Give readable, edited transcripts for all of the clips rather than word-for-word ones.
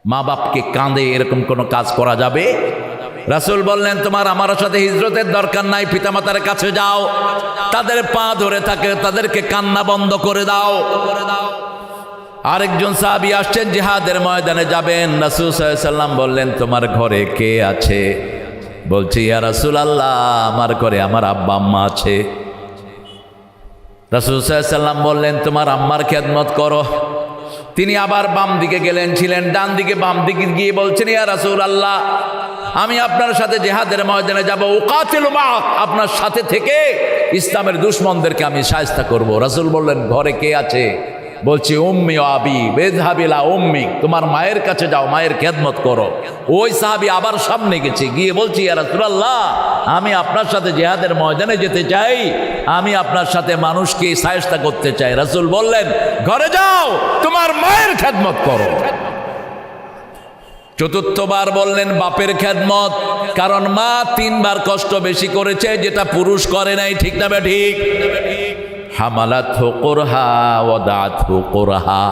মা বাপকে কাঁদে এরকম কোনো কাজ করা যাবে? রাসূল বললেন, তোমার আমার সাথে হিজরতের দরকার নাই, পিতামাতার কাছে যাও, তাদের পা ধরে থাকে, তাদেরকে কান্না বন্ধ করে দাও। আরেকজন সাহাবী আসছেন, জিহাদের ময়দানে যাবেন। রাসূল সাল্লাল্লাহু আলাইহি ওয়াসাল্লাম বললেন, তোমার ঘরে কে আছে? বলছে, ইয়া রাসূলুল্লাহ, আমার ঘরে আমার আব্বা আম্মা আছে। রাসূল সাল্লাল্লাহু আলাইহি ওয়াসাল্লাম বললেন, তোমার আম্মার খেদমত করো। তিনি আবার বাম দিকে গেলেন, ছিলেন ডান দিকে, বাম দিকে গিয়ে বলছেন, ইয়া রাসূলুল্লাহ, আমি আপনার সাথে জিহাদের ময়দানে যাব, উকাতিলু মা'আক, আপনার সাথে থেকে ইসলামের দুশমনদেরকে আমি শায়েস্তা করব। রাসূল বললেন, ঘরে কে আছে? বলছি, উম্মি ও আবি বেযহাবিলা উম্মি, তোমার মায়ের কাছে যাও, মায়ের খেদমত করো। ওই সাহাবী আবার সামনে গেছে, গিয়ে বলছি, ইয়া রাসূলুল্লাহ, আমি আপনার সাথে জিহাদের ময়দানে যেতে চাই, আমি আপনার সাথে মানুষকে শায়েস্তা করতে চাই। রাসূল বললেন, ঘরে যাও, তোমার মায়ের খেদমত করো। চতুর্থবার বললেন, বাপের খেদমত, কারণ মা 3 বার কষ্ট বেশি করেছে, যেটা পুরুষ করে নাই। ঠিক না ঠিক? হামালাতহু কুরহা ওয়াদাতহু কুরহা।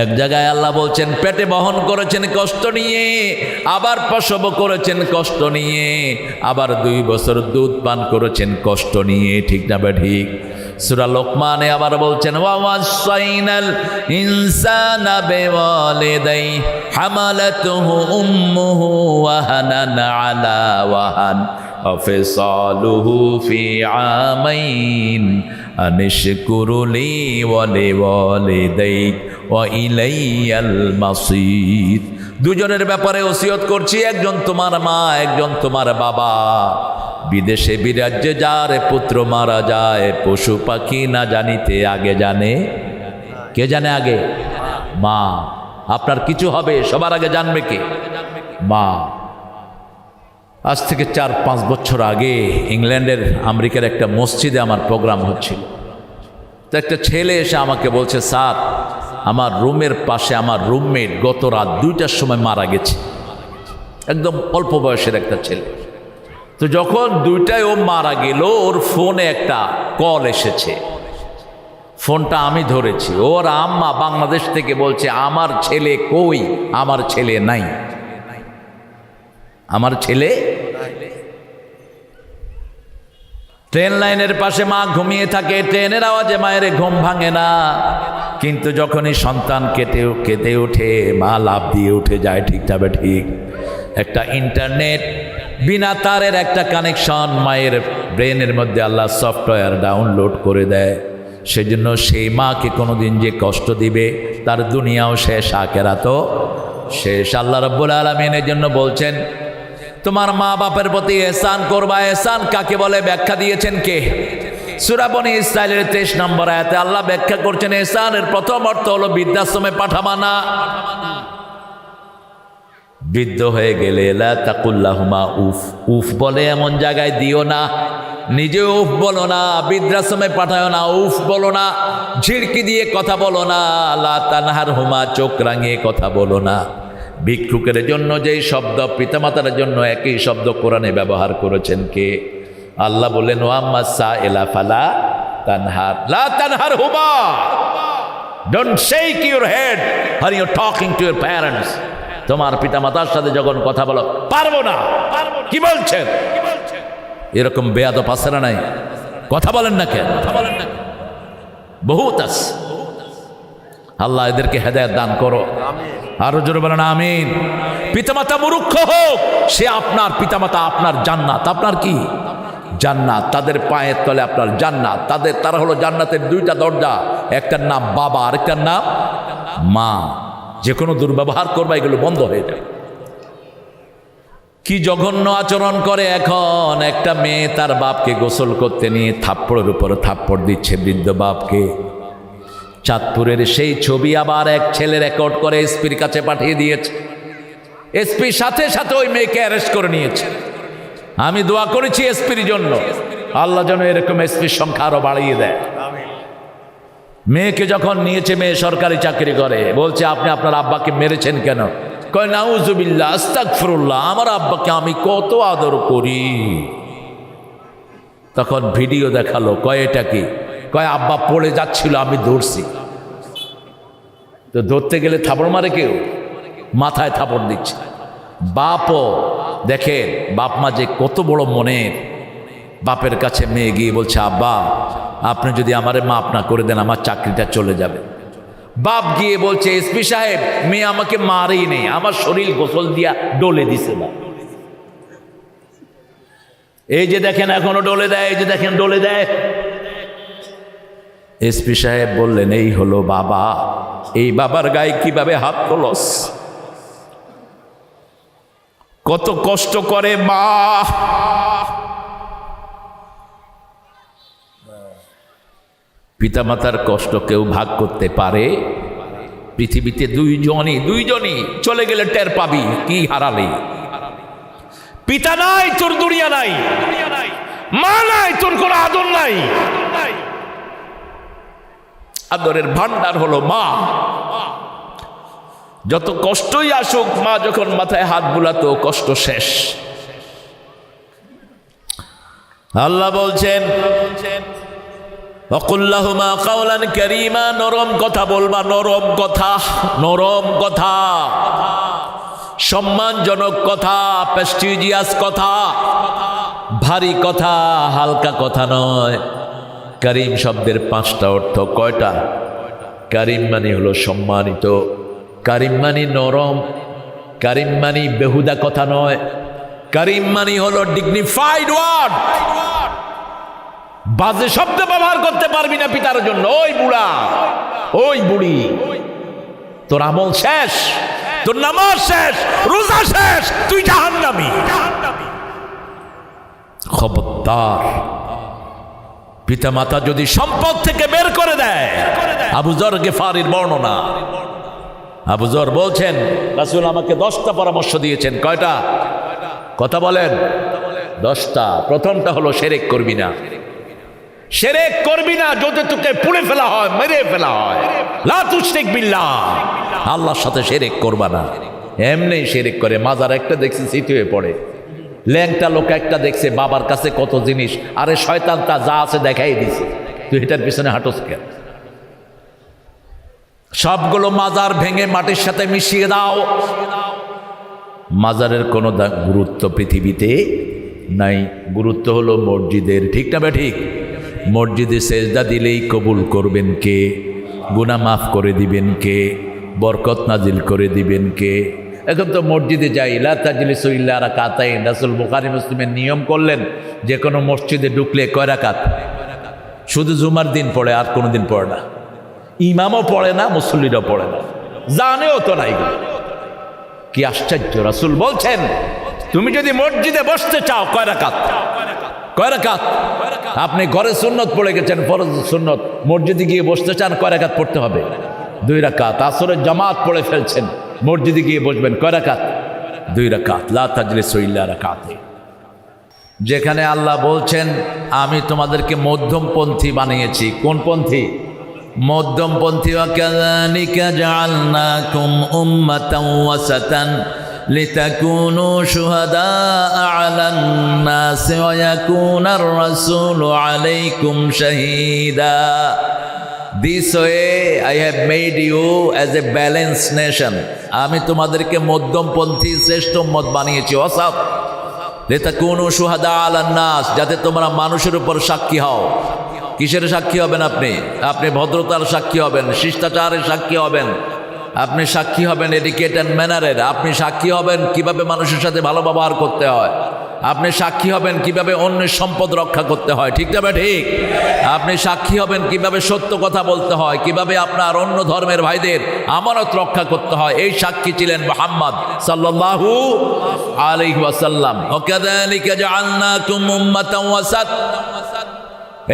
এক জায়গায় আল্লাহ বলছেন, পেটে বহন করেছেন কষ্ট নিয়ে, আবার প্রসব করেছেন কষ্ট নিয়ে, আবার 2 বছর দুধ পান করেছেন কষ্ট নিয়ে। ঠিক না ঠিক? সূরা লোকমানে আবার বলছেন, ওয়া ওয়াসাইনাল ইনসানা বিওয়ালিদাই হামালাতুহু উম্মুহু ওয়াহানান আলা ওয়াহান وفصاله في عامين أن اشكر لي ولوالديك وإلي المصير। দুজনের ব্যাপারে ওসিয়ত করছি, একজন তোমার মা, একজন তোমার বাবা। বিদেশে বিরাজ্যে যার পুত্র মারা যায়, পশু পাখি না জানিতে আগে জানে। কে জানে আগে? মা। আপনার কিছু হবে সবার আগে জানবে কে? মা। আজ থেকে 4-5 বছর আগে ইংল্যান্ডের আমেরিকার একটা মসজিদে আমার প্রোগ্রাম হচ্ছিল। তো একটা ছেলে এসে আমাকে বলছে, স্যার, আমার রুমের পাশে আমার রুমমেট গত রাত 2টার সময় মারা গেছে। একদম অল্প বয়সের একটা ছেলে। তো যখন 2টায় ও মারা গেল, ওর ফোনে একটা কল এসেছে। ফোনটা আমি ধরেছি। ওর আম্মা বাংলাদেশ থেকে বলছে, আমার ছেলে কই? আমার ছেলে নাই, আমার ছেলে। ট্রেন লাইনের পাশে মা ঘুমিয়ে থাকে, ট্রেনের আওয়াজে মায়ের ঘুম ভাঙে না, কিন্তু যখনই সন্তান কেটে উঠে, মা লাফ দিয়ে উঠে যায়। ঠিক তবে ঠিক? একটা ইন্টারনেট বিনা তারের একটা কানেকশন মায়ের ব্রেনের মধ্যে আল্লাহ সফটওয়্যার ডাউনলোড করে দেয়। সেজন্য সেই মাকে কোনোদিন যে কষ্ট দিবে, তার দুনিয়াও শেষ, আখিরাতও শেষ। আল্লাহ রাব্বুল আলামিন এর জন্য বলছেন, তোমার মা বাপের প্রতি এহসান করবা। এহসান কাকে বলে ব্যাখ্যা দিয়েছেন কে? সূরা বনী ইসরাঈলের 23 নম্বর আয়াতে আল্লাহ ব্যাখ্যা করছেন, এহসানের প্রথম অর্থ হলো বৃদ্ধাশ্রমে পাঠাবা না। বৃদ্ধ হয়ে গেলে লা তাকুল্লাহুমা উফ, উফ বলে এমন জায়গায় দিও না, নিজে উফ বলো না, বৃদ্ধাশ্রমে পাঠায় না, উফ বলো না, ঝিড়কি দিয়ে কথা বলো না, লা তানহারহুমা, চোখ রাঙিয়ে কথা বলো না। ভিক্ষুকের জন্য যেই শব্দ পিতামাতার জন্য একই শব্দ কোরআনে ব্যবহার করেছেন কে? আল্লাহ বললেন, ওয়াম্মা সাইলা ফালা তানহার, লা তানহারহুমা, don't shake your head when you are talking to your parents। তোমার পিতামাতার সাথে যখন কথা বলো, পারবো না, কি বলছেন? এরকম বেয়াদব আছে না নাই? কথা বলেন না কেন? বহুত আছে। আল্লাহ এদেরকে হেদায়েত দান করো। আরো জোরে বলেন আমিন। পিতামাতা মূর্খ হোক, সে আপনার পিতামাতা, আপনার জান্নাত। আপনার কি? জান্নাত। তাদের পায়ের তলে আপনার জান্নাত। তারা হলো জান্নাতের 2টা দরজা, একটার নাম বাবা, আরেকটার নাম মা। যে কোনো দুর্ব্যবহার করবা, এগুলো বন্ধ হয়ে যাবে। কি জঘন্য আচরণ করে এখন একটা মেয়ে তার বাপকে গোসল করতে নিয়ে থাপ্পড়ের উপর থাপ্পড় দিচ্ছে বৃদ্ধ বাপকে। চাঁদপুরের সেই ছবি আবার এক ছেলে রেকর্ড করে এসপির কাছে পাঠিয়ে দিয়েছে। এসপি সাথে সাথে ওই মেয়েকে অ্যারেস্ট করে নিয়েছে। আমি দোয়া করেছি এসপির জন্য, আল্লাহ যেন এরকম এসপির সংখ্যা আরো বাড়িয়ে দেয়। মেয়েকে যখন নিয়েছে, মেয়ে সরকারি চাকরি করে, বলছে, আপনি আপনার আব্বাকে মেরেছেন কেন? কয়, নাউজুবিল্লাহ, আস্তাগফিরুল্লাহ, আমার আব্বাকে আমি কত আদর করি। তখন ভিডিও দেখালো। কয়, এটা কি? কয়, আব্বা পড়ে যাচ্ছিল, আমি ধরছি। তো ধরতে গেলে থাপড় মারে কেউ? মাথায় থাপড় দিচ্ছে। বাপও দেখেন, বাপ মা যে কত বড় মনের। বাপের কাছে মেয়ে গিয়ে বলছে, আব্বা আপনি যদি আমারে মাফ না করে দেন আমার চাকরিটা চলে যাবে। বাপ গিয়ে বলছে, এসপি সাহেব মেয়ে আমাকে মারেই নেই, আমার শরীর গোসল দিয়া ডলে দিছে না। এই যে দেখেন এখনো ডলে দেয়, এই যে দেখেন ডলে দেয়। এসপি সাহেব বললেন, এই হলো বাবা, এই বাবার গায়ে কিভাবে হাত তোলস, কত কষ্ট করে মা। পিতামাতার কষ্ট কেউ ভাগ করতে পারে? পৃথিবীতে দুইজনই চলে গেলে টের পাবি কি হারালি। পিতা নাই তোর দুনিয়া নাই, মা নাই তোর কোনো আদর নাই। আদরের ভান্ডার হলো মা। যত কষ্টই আসুক, মা যখন মাথায় হাত বুলাতো কষ্ট শেষ। আল্লাহ বলছেন, ওয়াকুল্লাহুমা কাওলান কারীমা, নরম কথা বলবা, নরম কথা, নরম কথা, সম্মানজনক কথা, প্রেস্টিজিয়াস কথা, ভারী কথা, হালকা কথা নয়। কারীম শব্দের 5টা অর্থ। কয়টা? কারীম মানে হলো সম্মানিত, কারীম মানে নরম, কারীম মানে বেহুদা কথা নয়, কারীম মানে হলো ডিগনিফাইড ওয়ার্ড। বাজে শব্দ ব্যবহার করতে পারবি না পিতার জন্য। ওই বুড়া, ওই বুড়ি, তোর আমল শেষ, তোর নামাজ শেষ, রোজা শেষ, তুই জাহান্নামী। খবরদার, পিতা মাতা যদি সম্পদ থেকে বের করে দেয়। আবু যর গিফারির বর্ণনা, আবু যর বলছেন, রাসূল আমাকে 10টা পরামর্শ দিয়েছেন। কয়টা? কথা বলেন। 10টা। প্রথমটা হলো শিরক করবি না। শিরক করবি না, যদি তোকে পুড়ে ফেলা হয়, মেরে ফেলা হয়। লা তুশরিক বিল্লাহ, আল্লাহর সাথে শিরক করবা না। এমনি শিরক করে। মাজার একটা দেখছি সিটি হয়ে পড়ে, ল্যাংটা লোক একটা দেখছে বাবার কাছে কত জিনিস, আরে শয়তান তা যা আছে দেখাই দিছে, তুই এটার পিছনে হাঁটোস কেন? সবগুলো মাজার ভেঙে মাটির সাথে মিশিয়ে দাও। মাজারের কোনো গুরুত্ব পৃথিবীতে নাই। গুরুত্ব হলো মসজিদের। ঠিক না ঠিক? মসজিদে সেজদা দিলেই কবুল করবেন কে? গুনাহ মাফ করে দিবেন কে? বরকত নাজিল করে দিবেন কে? এখন তো মসজিদে যাই, লা তাজলিসু ইল্লা রাকাতাইন। রাসূল বুখারী মুসলিমের নিয়ম করলেন, যে কোনো মসজিদে ঢুকলে কয় রাকাত? শুধু জুমার দিন পড়ে, আর কোনো দিন পড়ে না। ইমামও পড়ে না, মুসল্লিরাও পড়ে না, জানেও তো নাই। কি আশ্চর্য! রাসূল বলছেন, তুমি যদি মসজিদে বসতে চাও কয় রাকাত? কয় রাকাত? আপনি ঘরে সুন্নত পড়ে গেছেন, ফরজ সুন্নত, মসজিদে গিয়ে বসতে চান, কয় রাকাত পড়তে হবে? 2 রাকাত। আসরের জামাত পড়ে ফেলছেন, মসজিদে গিয়ে বসবেন, কয় রাকাত? 2 রাকাত। লা তাজলিসু ইল্লা রাকাতাইন। যেখানে আল্লাহ বলছেন আমি তোমাদেরকে মধ্যমপন্থী বানিয়েছি। কোন পন্থী? মধ্যমপন্থী। ওয়া কাযালিকা জাআলনাকুম উম্মাতান ওয়াসাতান লিতাকুনু শুহাদাআ আলান নাসি ওয়া ইয়াকুনার রাসূলু আলাইকুম শাহীদা। This way I have made you as a balanced nation. আমি তোমাদেরকে মধ্যমপন্থী শ্রেষ্ঠ উম্মত বানিয়েছি। ওয়াসাত লিতাকুনু শুহাদা আলান নাস, যাতে তোমরা মানুষের উপর সাক্ষী হও। কিসের সাক্ষী হবেন আপনি? আপনি ভদ্রতার সাক্ষী হবেন, শিষ্টাচারের সাক্ষী হবেন, আপনি সাক্ষী হবেন এডুকেটেড ম্যানারের, আপনি সাক্ষী হবেন কিভাবে মানুষের সাথে ভালো ব্যবহার করতে হয়, আপনি সাক্ষী হবেন কিভাবে অন্যের সম্পদ রক্ষা করতে হয়। ঠিক না ঠিক? আপনি সাক্ষী হবেন কিভাবে সত্য কথা বলতে হয়, কিভাবে আপনার অন্য ধর্মের ভাইদের আমানত রক্ষা করতে হয়। এই সাক্ষী ছিলেন মুহাম্মদ সাল্লাল্লাহু আলাইহি ওয়াসাল্লাম। ওয়া কাযালিকা জাআলনাকুম উম্মাতান ওয়াসাত,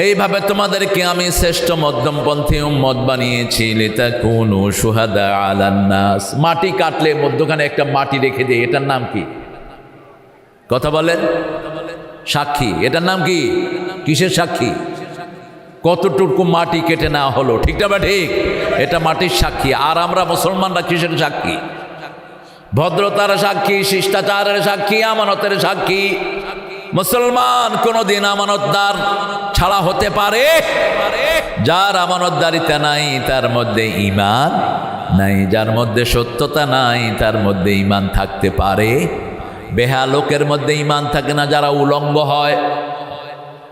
এইভাবে তোমাদেরকে আমি শ্রেষ্ঠ মধ্যমপন্থী উম্মত বানিয়েছি। লিতাকুনু শুহাদা আলান নাস। মাটি কাটলে মধ্যখানে একটা মাটি রেখে দিয়ে, এটার নাম কি? কথা বলেন। সাক্ষী। এটার নাম কি? কিসের সাক্ষী? কতটুকু মাটি কেটে নেওয়া হলো। ঠিক না ঠিক? এটা মাটির সাক্ষী। আর আমরা মুসলমানরা কিসের সাক্ষী? ভদ্রতার সাক্ষী, শিষ্টাচারের সাক্ষী, আমানতের সাক্ষী। মুসলমান কোনদিন আমানতদার ছাড়া হতে পারে? যার আমানতদারিতা নাই তার মধ্যে ঈমান নাই। যার মধ্যে সত্যতা নাই তার মধ্যে ঈমান থাকতে পারে। বেহা লোকের মধ্যে ঈমান থাকে না যারা উলঙ্গ হয়।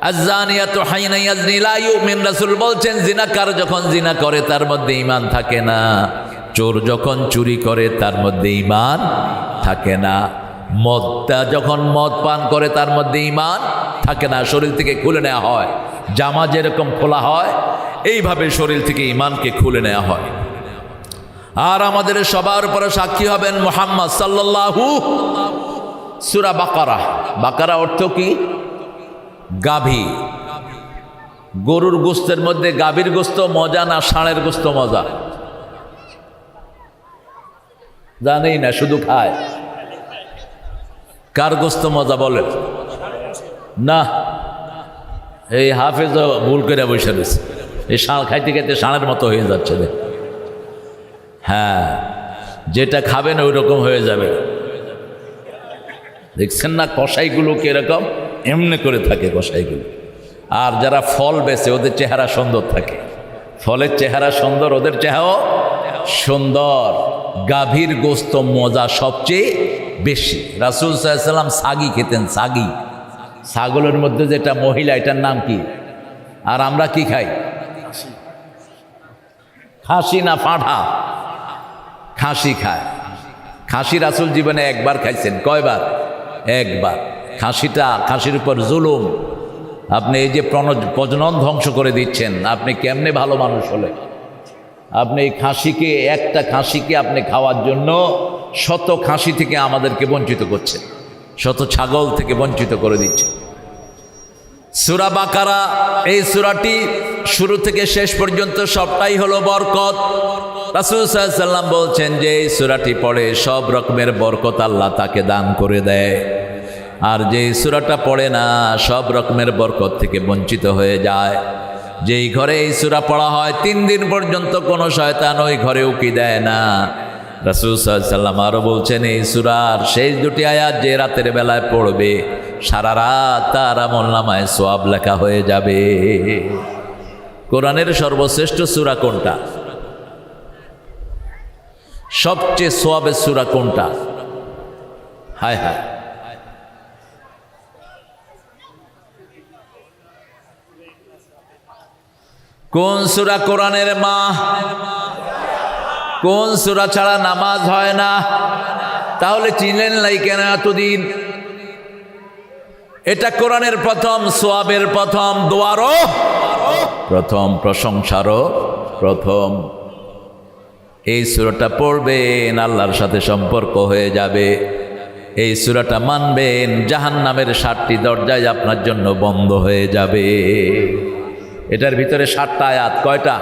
আয-যানিয়াতু হাইনা ইয়াজনি লা ইউমিন, রাসূল বলছেন জিনাকার যখন জিনা করে তার মধ্যে ঈমান থাকে না। চোর যখন চুরি করে তার মধ্যে ঈমান থাকে না। মদটা যখন মদ পান করে তার মধ্যে ঈমান থাকে না, শরীর থেকে খুলে নেওয়া হয়। জামা যেরকম খোলা হয় এইভাবে শরীর থেকে ঈমানকে খুলে নেওয়া হয়। আর আমাদের সবার উপরে সাক্ষী হবেন মুহাম্মদ সাল্লাল্লাহু। সূরা বাকারা, বাকারা অর্থ কি? গাভী। গরুর গোস্তের মধ্যে গাভীর গোস্ত মজা না ষাঁড়ের গোস্ত মজা? জানেই না, শুধু খায়। কার গোস্ত মজা বলেন? না, এই হাফেজ ভুল করে বসে রয়েছে। এই ষাঁড় খাইতে খাইতে ষাঁড়ের মতো হয়ে যাচ্ছে। হ্যাঁ, যেটা খাবেন ওই রকম হয়ে যাবে। দেখছেন না কসাইগুলো কিরকম এমনি করে থাকে কসাইগুলো। আর যারা ফল বেচে ওদের চেহারা সুন্দর থাকে। ফলের চেহারা সুন্দর, ওদের চেহারাও সুন্দর। গাভীর গোস্ত মজা সবচেয়ে বেশি। রাসূল সাল্লাল্লাহু আলাইহি ওয়াসাল্লাম সাগি খেতেন। সাগি, ছাগলের মধ্যে যেটা মহিলা, এটার নাম কি? আর আমরা কি খাই? খাসি না পাঁঠা? খাসি খায়। খাসি রাসূল জীবনে একবার খাইছেন। কয়বার? একবার। খাসির উপর জুলুম। আপনি এই যে প্রজনন ধ্বংস করে দিচ্ছেন, আপনি কেমনে ভালো মানুষ হলে? আপনি এই খাসিকে, একটা খাসিকে আপনি খাওয়ার জন্য শত খাসি থেকে আমাদেরকে বঞ্চিত করছেন, শত ছাগল থেকে বঞ্চিত করে দিচ্ছেন। সূরা বাকারা, এই সূরাটি শুরু থেকে শেষ পর্যন্ত সবটাই হলো বরকত। রাসূল সাল্লাল্লাহু আলাইহি ওয়াসাল্লাম বলছেন যে এই সূরাটি পড়ে সব রকমের বরকত আল্লাহ তাকে দান করে দেয়। আর যে সূরাটা পড়ে না সব রকমের বরকত থেকে বঞ্চিত হয়ে যায়। যেই ঘরে এই সূরা পড়া হয় 3 দিন পর্যন্ত কোনো শয়তান ওই ঘরে উকি দেয় না। রাসূল সাল্লাল্লাহু আলাইহি ওয়াসাল্লাম আরও বলছেন এই সূরার শেষ 2টি আয়াত যে রাতের বেলায় পড়বে সারা রাত তার আমলনামায় সওয়াব লেখা হয়ে যাবে। কোরআনের সর্বশ্রেষ্ঠ সূরা কোনটা? সবচেয়ে সওয়াবের সূরা কোনটা? হায় হায়, কোন সূরা কোরআনের মা? কোন সূরা ছাড়া নামাজ হয় না? তাহলে চিনলেন নাই কেন এতদিন? এটা কোরআনের প্রথম, সওয়াবের প্রথম, দোয়ারও প্রথম, প্রশংসারও প্রথম। এই সূরাটা পড়বেন আল্লাহর সাথে সম্পর্ক হয়ে যাবে। এই সূরাটা মানবেন জাহান্নামের 7টি দরজায় আপনার জন্য বন্ধ হয়ে যাবে। এটার ভিতরে 7টা আয়াত। কয়টা?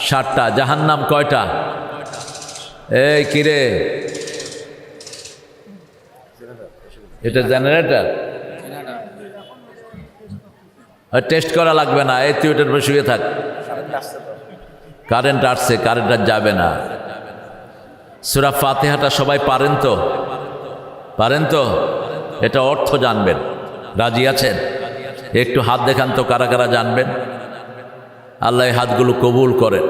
7টা। জাহান্নাম কয়টা? এই কিরে, এটা জেনারেটর? টেস্ট করা লাগবে না, এই তুই এটার উপর শুয়ে থাক। কারেন্ট আসছে, কারেন্ট আর যাবে না। সূরা ফাতিহাটা সবাই পারেন তো? পারেন তো? এটা অর্থ জানবেন। রাজি আছেন? একটু হাত দেখান তো কারা কারা জানবেন। আল্লাহ এই হাতগুলো কবুল করেন।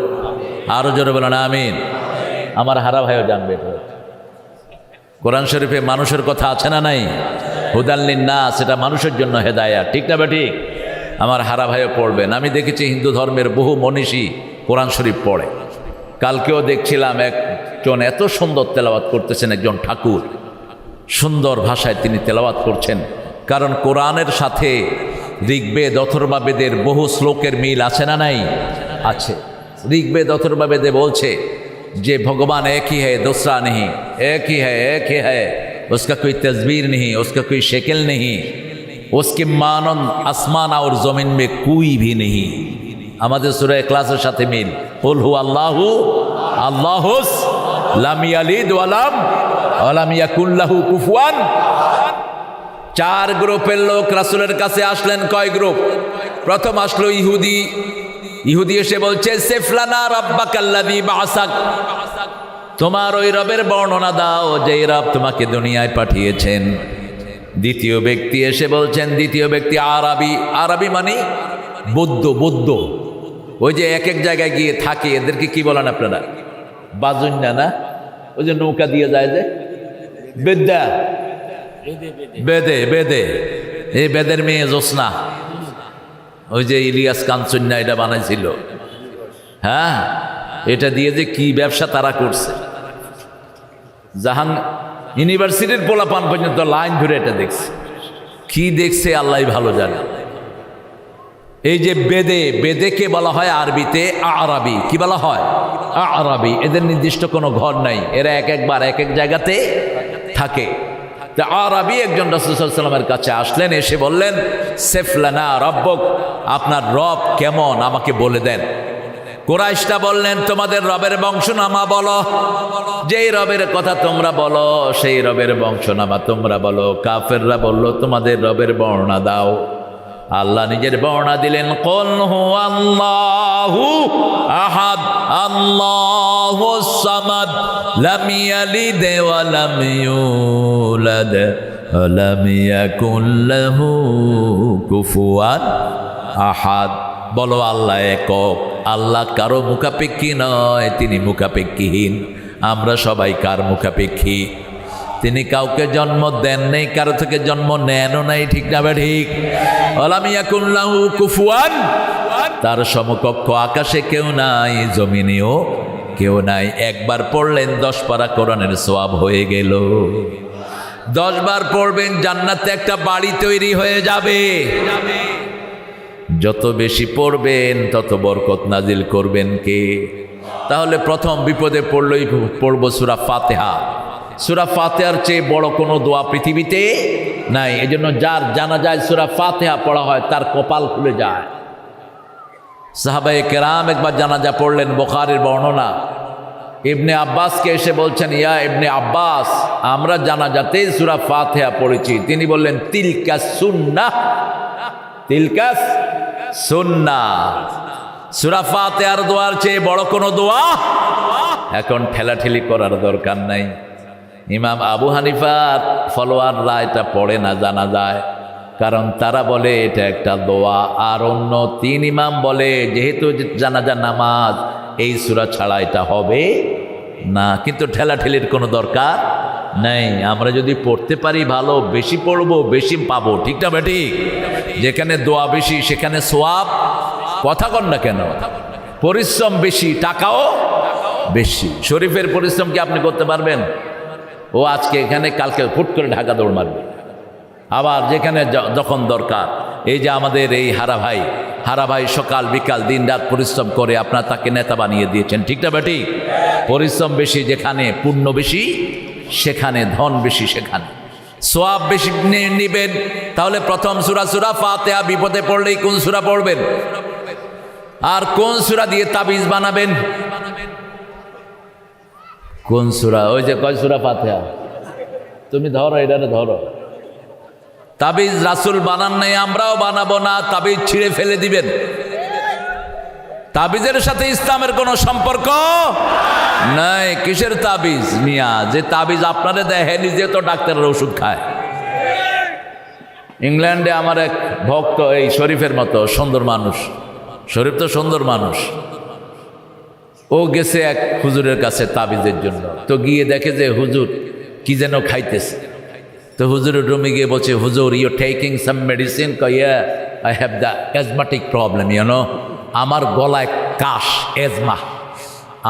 আরও জোরে বলেন আমিন। আমার হারা ভাইও জানবে। কোরআন শরীফে মানুষের কথা আছে না নাই? হুদাল লিন্নাস, সেটা মানুষের জন্য হেদায়াত। ঠিক না ঠিক? আমার হারা ভাইও পড়বেন। আমি দেখেছি হিন্দু ধর্মের বহু মনীষী কোরআন শরীফ পড়ে। কালকেও দেখছিলাম একজন এত সুন্দর তেলাওয়াত করতেছেন, একজন ঠাকুর সুন্দর ভাষায় তিনি তেলাওয়াত করছেন। কারণ কোরআনের সাথে ঋগ্বেদ অথর্ববেদের বহু শ্লোকের মিল আছে না নাই? আছে। ঋগ্বেদ অথর্ববেদে বলছে যে ভগवान एक ही है, दूसरा नहीं, एक ही है, उसका कोई तस्वीर नहीं, उसका कोई शक्ल नहीं, उसके मानन आसमान और जमीन में कोई भी नहीं। আমাদের সূরা ইখলাসের সাথে মিল। কুল হু আল্লাহু আল্লাহুস লাম ইয়ালিদ ওয়া লাম ইয়াকুল লাহু কুফুয়ান। 4 গ্রুপের লোক রাসূলের কাছে আসলেন। কয় গ্রুপ? প্রথম আসলো ইহুদি। ইহুদি এসে বলছে সিফলানা রাব্বাকাল্লাযী বাআসাক, তোমার ওই রবের বর্ণনা দাও যেই রব তোমাকে দুনিয়ায় পাঠিয়েছেন। দ্বিতীয় ব্যক্তি এসে বলছেন, দ্বিতীয় ব্যক্তি আরবি। আরবি মানে বৌদ্ধ। ওই যে এক এক জায়গায় গিয়ে থাকে, এদেরকে কি বলেন আপনারা? বাজুন্যা না, ওই যে নৌকা দিয়ে যায় যে বেদা, বেদে বেদে, এই বেদের মেয়ে জোসনা, ওই যে ইলিয়াস কাঞ্চন্যা এটা বানাইছিল। হ্যাঁ, এটা দিয়ে যে কি ব্যবসা তারা করছে, জাহান ইউনিভার্সিটির পোলাপান পর্যন্ত লাইন ধরে এটা দেখছে। কি দেখছে আল্লাহ ভালো জানে। এই যে বেদে, বেদেকে বলা হয় আরবিতে আরাবি। কি বলা হয়? আরাবি। এদের নির্দিষ্ট কোনো ঘর নাই, এরা এক একবার এক এক জায়গাতে থাকে। তা আরাবি একজন রাসূল সাল্লাল্লাহু আলাইহি ওয়াসাল্লামের কাছে আসলেন, এসে বললেন সিফলানা রাব্বুক, আপনার রব কেমন আমাকে বলে দেন। কুরাইশরা বললেন তোমাদের রবের বংশনামা বলো, যেই রবের কথা তোমরা বলো সেই রবের বংশনামা তোমরা বলো। কাফেররা বলল তোমাদের রবের বর্ণনা দাও। আল্লাহ নিজের বর্ণনা দিলেন, কুল হুয়াল্লাহু আহাদ আল্লাহুস সামাদ লাম ইয়ালিদ ওয়া লাম ইউলাদ ওয়া লাম ইয়াকুল লাহু কুফুয়ান আহাদ। বলো আল্লাহ একক, আল্লাহ কারো মুখাপেক্ষী নয়, তিনি মুখাপেক্ষীহীন। আমরা সবাই কার মুখাপেক্ষী? তিনি কাউকে জন্ম দেন নেই, কারো থেকে জন্ম নেনও নাই, ঠিক না বে ঠিক? ওয়ালাম ইয়াকুন লাহু কুফুয়ান, তার সমকক্ষ আকাশে কেউ নাই, জমিনেও কেউ নাই। একবার পড়লেন 10 পারা কোরআনের সওয়াব হয়ে গেল। 10 বার পড়বেন জান্নাতে একটা বাড়ি তৈরি হয়ে যাবে। যত বেশি পড়বেন তত বরকত নাজিল করবেন কে? তাহলে প্রথম বিপদে পড়লই পড়ব সূরা ফাতিহা। সূরা ফাতিহার চেয়ে বড় কোনো দোয়া পৃথিবীতে নাই। এজন্য যার জানাজায় সূরা ফাতিহা পড়া হয় তার কপাল খুলে যায়। সাহাবায়ে কেরাম একবার জানাজা পড়লেন, বুখারীর বর্ণনা। ইবনে আব্বাসকে এসে বলছেন, ইয়া ইবনে আব্বাস, আমরা জানাজাতে সূরা ফাতিহা পড়েছি। তিনি বললেন, তিলকা সুন্নাহ, তিলকা সুন্নাহ। সূরা ফাতিহার দোয়ার চেয়ে বড় কোনো দোয়া এখন ঠেলাঠেলি করার দরকার নাই। ইমাম আবু হানিফার ফলোয়াররা এটা পড়ে না জানা যায়, কারণ তারা বলে এটা একটা দোয়া। আর অন্য 3 ইমাম বলে যেহেতু জানাজা নামাজ, এই সূরা ছাড়া এটা হবে না। কিন্তু ঠেলাঠেলির কোনো দরকার নেই। আমরা যদি পড়তে পারি ভালো, বেশি পড়বো বেশি পাবো, ঠিক না বেঠিক? যেখানে দোয়া বেশি সেখানে সওয়াব। কথা কন না কেন? পরিশ্রম বেশি, টাকাও বেশি। শরীফের পরিশ্রম কি আপনি করতে পারবেন? ও আজকে এখানে, কালকে ফুট করে ঢাকা দৌড় মারবে। আবার যেখানে যখন দরকার, এই যে আমাদের এই হারা ভাই সকাল বিকাল দিন রাত পরিশ্রম করে আপনার তাকে নেতা বানিয়ে দিয়েছেন, ঠিক না বেঠিক? পরিশ্রম বেশি যেখানে, পুণ্য বেশি সেখানে, ধন বেশি সেখানে, সওয়াব বেশি নিবেন। তাহলে প্রথম সূরা ফাতিহা। বিপদে পড়লেই কোন সূরা পড়বেন? আর কোন সূরা দিয়ে তাবিজ বানাবেন? কোন সূরা? ওই যে কয় সূরা ফাতিহা, তুমি ধরো, এটা ধরো। তাবিজ রাসূল বানান নাই, আমরাও বানাবো না। তাবিজ ছিঁড়ে ফেলে দিবেন। তাবিজের সাথে ইসলামের কোনো সম্পর্ক নাই। কিসের তাবিজ মিয়া? যে তাবিজ আপনারে দেয় হ্যাঁ নিজে তো ডাক্তারের ওষুধ খায়। ইংল্যান্ডে আমার এক ভক্ত, এই শরীফের মতো সুন্দর মানুষ, শরীফ তো সুন্দর মানুষ, ও গেছে এক হুজুরের কাছে তাবিজের জন্য। তো গিয়ে দেখে যে হুজুর কি যেন খাইতেছে। তো হুজুরের রুমে গিয়ে বলছে, হুজুর you taking some medicine? Yeah I have the asthmatic problem, you know. আমার গলায় কাশ, এজমা,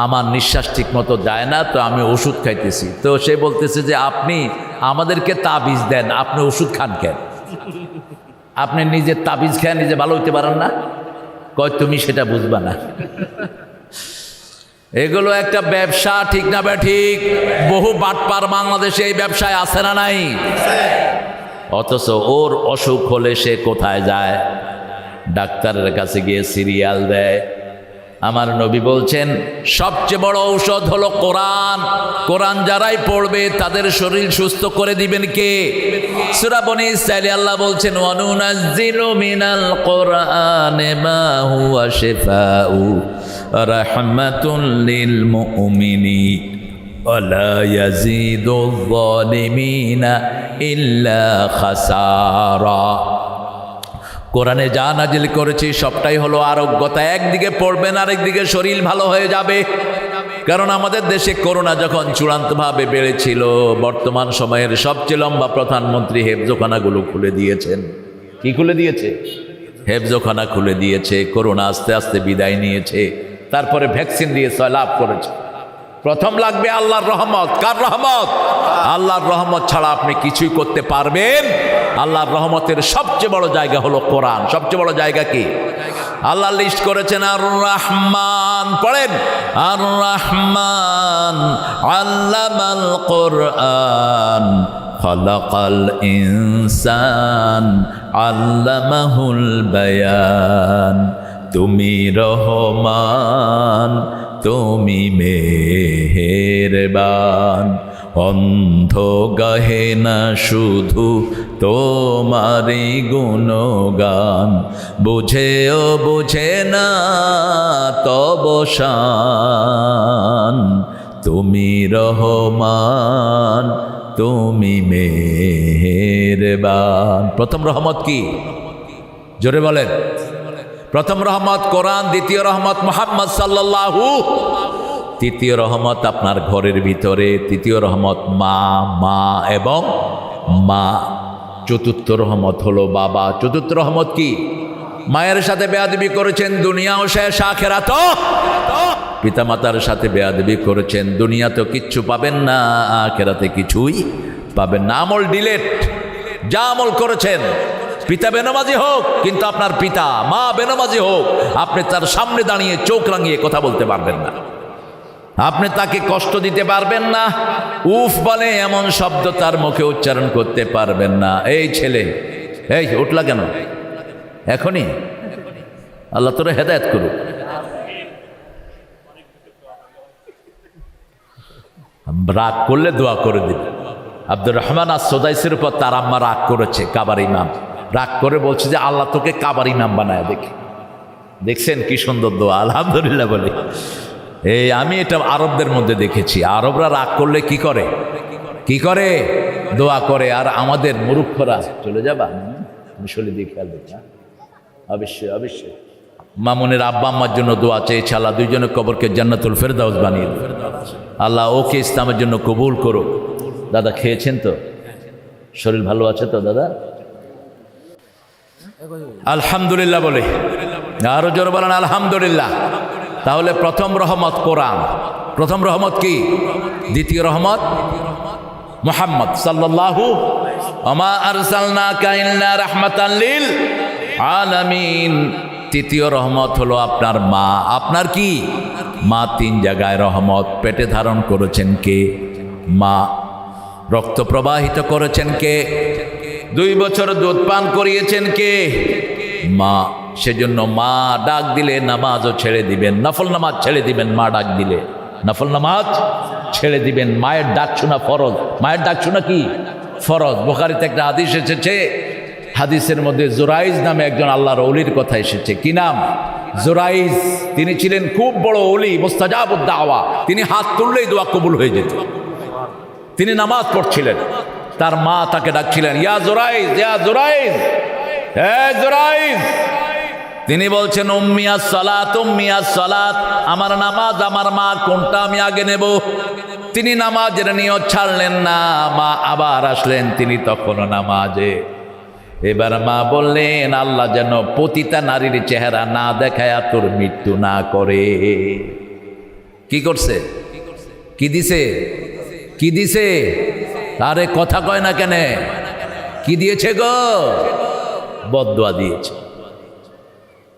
আমার নিঃশ্বাস ঠিক মতো যায় না, তো আমি ওষুধ খাইতেছি। তো সে বলতেছে যে আপনি আমাদেরকে তাবিজ দেন, আপনি ওষুধ খান কেন? আপনি নিজে তাবিজ খেয়ে নিজে ভালো হইতে পারেন না? কয় তুমি সেটা বুঝবা না। এগুলো একটা ব্যবসা, ঠিক না বে ঠিক? বহু বাটপার বাংলাদেশে এই ব্যবসায় আছে না নাই? অথচ ওর অসুখ হলে সে কোথায় যায়? ডাক্তারের কাছে গিয়ে সিরিয়াল দেয়। আমার নবী বলছেন সবচেয়ে বড় ঔষধ হলো কোরআন। কোরআন যারাই পড়বে তাদের শরীর সুস্থ করে দিবেন কে? সূরা বনী ইসরাঈলে আল্লাহ বলছেন, ওয়ানুনাজ্জিলু মিনাল কোরআনি মা হুয়া শিফাউ রাহমাতুল লিল মুমিনিন ওয়া লা ইয়াজিদুয যালিমিনা ইল্লা খাসারা। কোরআনে যা নাজিল করেছি সবটাই হলো আরোগ্যতা। একদিকে পড়বেন, আরেকদিকে শরীর ভালো হয়ে যাবে। কারণ আমাদের দেশে করোনা যখন চূড়ান্তভাবে বেড়েছিল, বর্তমান সময়ের সবচেয়ে লম্বা প্রধানমন্ত্রী হেফজোখানাগুলো খুলে দিয়েছেন। কি খুলে দিয়েছে? হেফজোখানা খুলে দিয়েছে। করোনা আস্তে আস্তে বিদায় নিয়েছে, তারপরে ভ্যাকসিন দিয়ে লাভ করেছে। প্রথম লাগবে আল্লাহর রহমত। কার রহমত? আল্লাহর রহমত ছাড়া আপনি কিছুই করতে পারবেন? আল্লাহর রহমতের সবচেয়ে বড় জায়গা হলো কোরআন। সবচেয়ে বড় জায়গা কি? আল্লাহ লিস্ট করেছেন আর রহমান। পড়েন, আর রহমান আল্লামাল কোরআন খলাকাল ইনসান আল্লামাহুল বায়ান। তুমি রহমান, তুমি মেহেরবান, অন্ধ গাহে না শুধু তোমারই গুণগান, বুঝেও বুঝে না তব শান। তুমি রহমান, তুমি মেহেরবান। প্রথম রহমত কি? জোরে বলেন। প্রথম রহমত কোরআন, দ্বিতীয় রহমত মুহাম্মদ সাল্লাল্লাহু, তৃতীয় রহমত আপনার ঘরের ভিতরে, তৃতীয় রহমত মা এবং মা, চতুর্থ রহমত হলো বাবা। চতুর্থ রহমত কি? মায়ের সাথে বেয়াদবি করেছেন, দুনিয়াও শেষ, আখিরাতও। পিতামাতার সাথে বেয়াদবি করেছেন, দুনিয়া তো কিচ্ছু পাবেন না, আখিরাতে কিছুই পাবেন না। আমল ডিলেট। যা আমল করেছেন, পিতা বেনামাজি হোক কিন্তু আপনার পিতা, মা বেনামাজি হোক, আপনি তার সামনে দাঁড়িয়ে চোখ রাঙিয়ে কথা বলতে পারবেন না, আপনি তাকে কষ্ট দিতে পারবেন না, উফ বলে এমন শব্দ তার মুখে উচ্চারণ করতে পারবেন না। এই ছেলে, এই উঠলা কেন এখনই? আল্লাহ তোরে হেদায়েত করুক। রাগ করলে দোয়া করে দিবে। আব্দুর রহমান আস-সুদাইসির উপর তার আম্মা রাগ করেছে, কাবার ইমাম। রাগ করে বলছে যে আল্লাহ তোকে কাবার ইমাম বানায়। দেখছেন কি সুন্দর দোয়া, আলহামদুলিল্লাহ বলে। এই আমি এটা আরবদের মধ্যে দেখেছি, আরবরা রাগ করলে কি করে? কি করে? দোয়া করে। আর আমাদের মূর্খরা, চলে যাবা মিশলে দিয়ে খেয়াল দেখি। অবশ্যই অবশ্যই। মামুনের আব্বা আম্মার জন্য দোয়া চেয়েছে, আল্লাহ দুইজনের কবরকে জান্নাতুল ফেরদাউস বানিয়ে দেবে। আল্লাহ ওকে ইসলামের জন্য কবুল করো। দাদা খেয়েছেন তো? শরীর ভালো আছে তো দাদা? আলহামদুলিল্লাহ বলে, আরো জোরে বলেন আলহামদুলিল্লাহ। তাহলে প্রথম রহমত কোরআন। প্রথম রহমত কি? দ্বিতীয় রহমত মুহাম্মদ সাল্লাল্লাহু ওমা আরসালনাকা ইল্লা রাহমাতাল লিল আলামিন। তৃতীয় রহমত হলো আপনার মা। আপনার কি? মা তিন জায়গায় রহমত। পেটে ধারণ করেছেন কে? মা। রক্ত প্রবাহিত করেছেন কে? 2 বছর দুধ পান করিয়েছেন কে? মা। সেজন্য মা ডাক দিলে নামাজও ছেড়ে দিবেন, নফল নামাজ ছেড়ে দিবেন। মা ডাক দিলে নফল নামাজ ছেড়ে দিবেন। মায়ের ডাক শোনা ফরজ। মায়ের ডাক শোনা কি? ফরজ। বুখারীতে একটা হাদিস এসেছে, হাদিসের মধ্যে জুরাইজ নামে একজন আল্লাহর ওলির কথা এসেছে। কি নাম? জুরাইজ। তিনি ছিলেন খুব বড় ওলি, মুস্তাজাবুদ দাওয়া। তিনি হাত তুললেই দোয়া কবুল হয়ে যেত। তিনি নামাজ পড়ছিলেন, তার মা তাকে ডাকছিলেন, ইয়া জুরাইজ, ইয়া জুরাইজ, হে জুরাইজ। তিনি বলছেন উম্মিয়াস সালাত, উম্মিয়াস সালাত, আমার নামাজ আমার মা, কোনটা আমি আগে নেব? তিনি নামাজের নিয়ত ছাড়লেন না। মা আবার আসলেন, তিনি তখনও নামাজে। এবার মা বললেন, আল্লাহ যেন পতিতা নারীর চেহারা না দেখায় তোর মৃত্যু না করে। কি করছে? কি দিছে? কি দিছে? আরে কথা কয় না কেন? কি দিয়েছে গো? বদদুয়া দিয়েছে।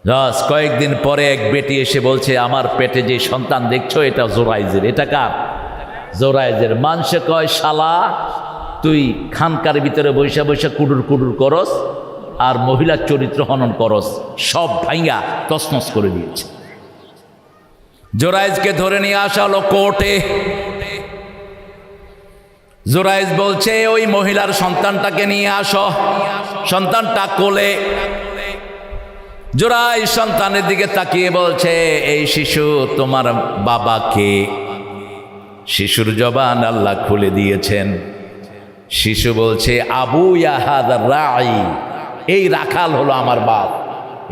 রাজ কয়েকদিন পরে এক বেটি এসে বলছে, আমার পেটে যে সন্তান দেখছো এটা জোরাইজের। এটা কার? জোরাইজের। মানুষে কয়, শালা তুই খানকার ভিতরে বৈশা বৈশা কুডুর কুডুর করস আর মহিলার চরিত্র হনন করস, সব ভাইঙ্গা তছনছ করে দিয়েছে। জোরাইজকে ধরে নিয়ে আসা হলো কোর্টে। জোরাইজ বলছে, ওই মহিলার সন্তানটাকে নিয়ে আসো। সন্তানটা কোলে। জোরাইজ সন্তানের দিকে তাকিয়ে বলছে, এই শিশু তোমার বাবা কে? শিশুর জবান আল্লাহ খুলে দিয়েছেন। শিশু বলছে, আবু ইয়াহাদ রাই, এই রাখাল হলো আমার বাপ,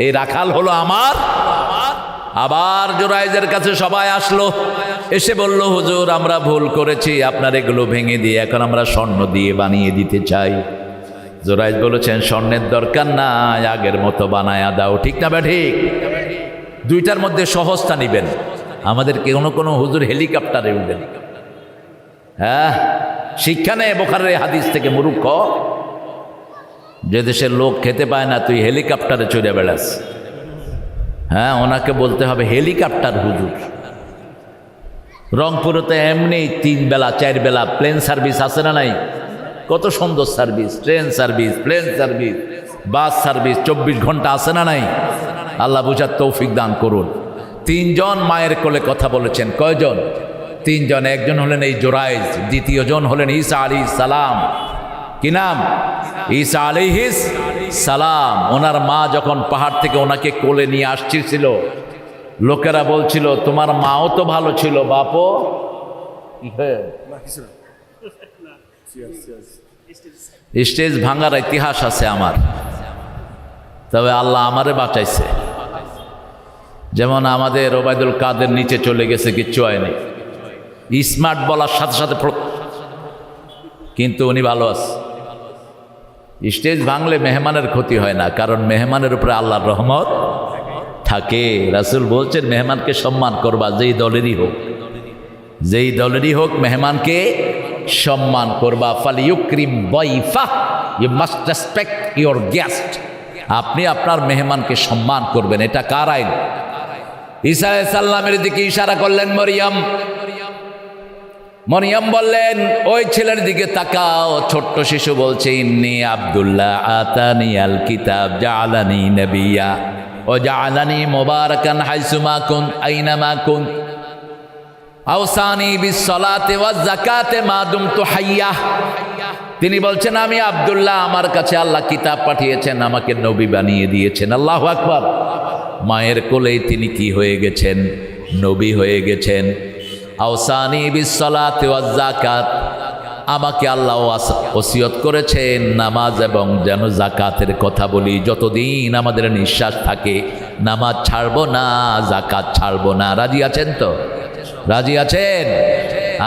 এই রাখাল হলো আমার আবার জুরাইজের কাছে সবাই আসলো, এসে বলল, হুজুর আমরা ভুল করেছি, আপনার এগুলো ভেঙে দিয়ে এখন আমরা স্বর্ণ দিয়ে বানিয়ে দিতে চাই। জুরাইজ বলেছেন, স্বর্ণের দরকার নাই, আগের মতো বানায়া দাও। ঠিক না বা ঠিক? দুইটার মধ্যে সহজটা নিবেন। আমাদের কোনো হুজুর হেলিকপ্টারে উঠবেন, হ্যাঁ, শিক্ষা নেই বোখারের হাদিস থেকে। মূর্খ, যে দেশের লোক খেতে পায় না তুই হেলিকপ্টারে চড়ে বেড়াস, হ্যাঁ, ওনাকে বলতে হবে হেলিকপ্টার হুজুর। রংপুরে তো এমনি 3 বেলা 4 বেলা প্লেন সার্ভিস আছে না নাই? কত সুন্দর service, train service, plane service, bus service 24 ঘন্টা আছে না নাই? আল্লাহ বুঝার তৌফিক দান করুন। 3 জন মায়ের কোলে কথা বলেছেন। কয়জন? 3 জন। একজন হলেন এই জুরাইজ, দ্বিতীয় জন হলেন ঈসা আলাইহিস সালাম। কি নাম? ঈসা আলাইহিস সালাম। ওনার মা যখন পাহাড় থেকে ওনাকে কোলে নিয়ে আসছিল, লোকেরা বলছিল, তোমার মাও তো ভালো ছিল বাপও। স্টেজ ভাঙার ইতিহাস আছে আমার, তবে আল্লাহ আমারে বাঁচাইছে। যেমন আমাদের ওবায়দুল কাদের নিচে চলে গেছে, কিচ্ছু হয়নি, স্মার্ট বলার সাথে সাথে, কিন্তু উনি ভালো আছে। স্টেজ ভাঙলে মেহমানের ক্ষতি হয় না, কারণ মেহমানের উপরে আল্লাহর রহমত থাকে। রাসূল বলছেন, মেহমানকে সম্মান করবা, যেই দলেরই হোক, যেই দলেরই হোক, মেহমানকে সম্মান করবা। ফালিয়ুকরিম দাইফাহ, you must respect your guest. আপনি আপনার মেহমানকে সম্মান করবেন, এটা কার আইন? ঈসা আলাইহিস সালামের দিকে ইশারা করলেন মরিয়ম। মরিয়ম বললেন, ওই ছেলের দিকে তাকাও। ছোট্ট শিশু বলছে, ইন্নী আব্দুল্লাহ আতানি আল কিতাব জাআলানি নবিয়্যা ও জাআলানি মুবারাকান হাইসুমা কুন আইনামা কুন আওসানি বিস সালাতি ওয়াজ যাকাতে মা দুমতু হাইয়া। তিনি বলছেন, আমি আব্দুল্লাহ, আমার কাছে আল্লাহ কিতাব পাঠিয়েছেন, আমাকে নবী বানিয়ে দিয়েছেন। আল্লাহু আকবার। মায়ের কোলেই তিনি কি হয়ে গেছেন? নবী হয়ে গেছেন। আওসানি বিস সালাতি ওয়াজ যাকাত, আমাকে আল্লাহ ওসিয়ত করেছেন নামাজ এবং যেন যাকাতের কথা বলি। যতদিন আমাদের নিঃশ্বাস থাকে নামাজ ছাড়বো না, যাকাত ছাড়বো না। রাজি আছেন তো? রাজি আছেন?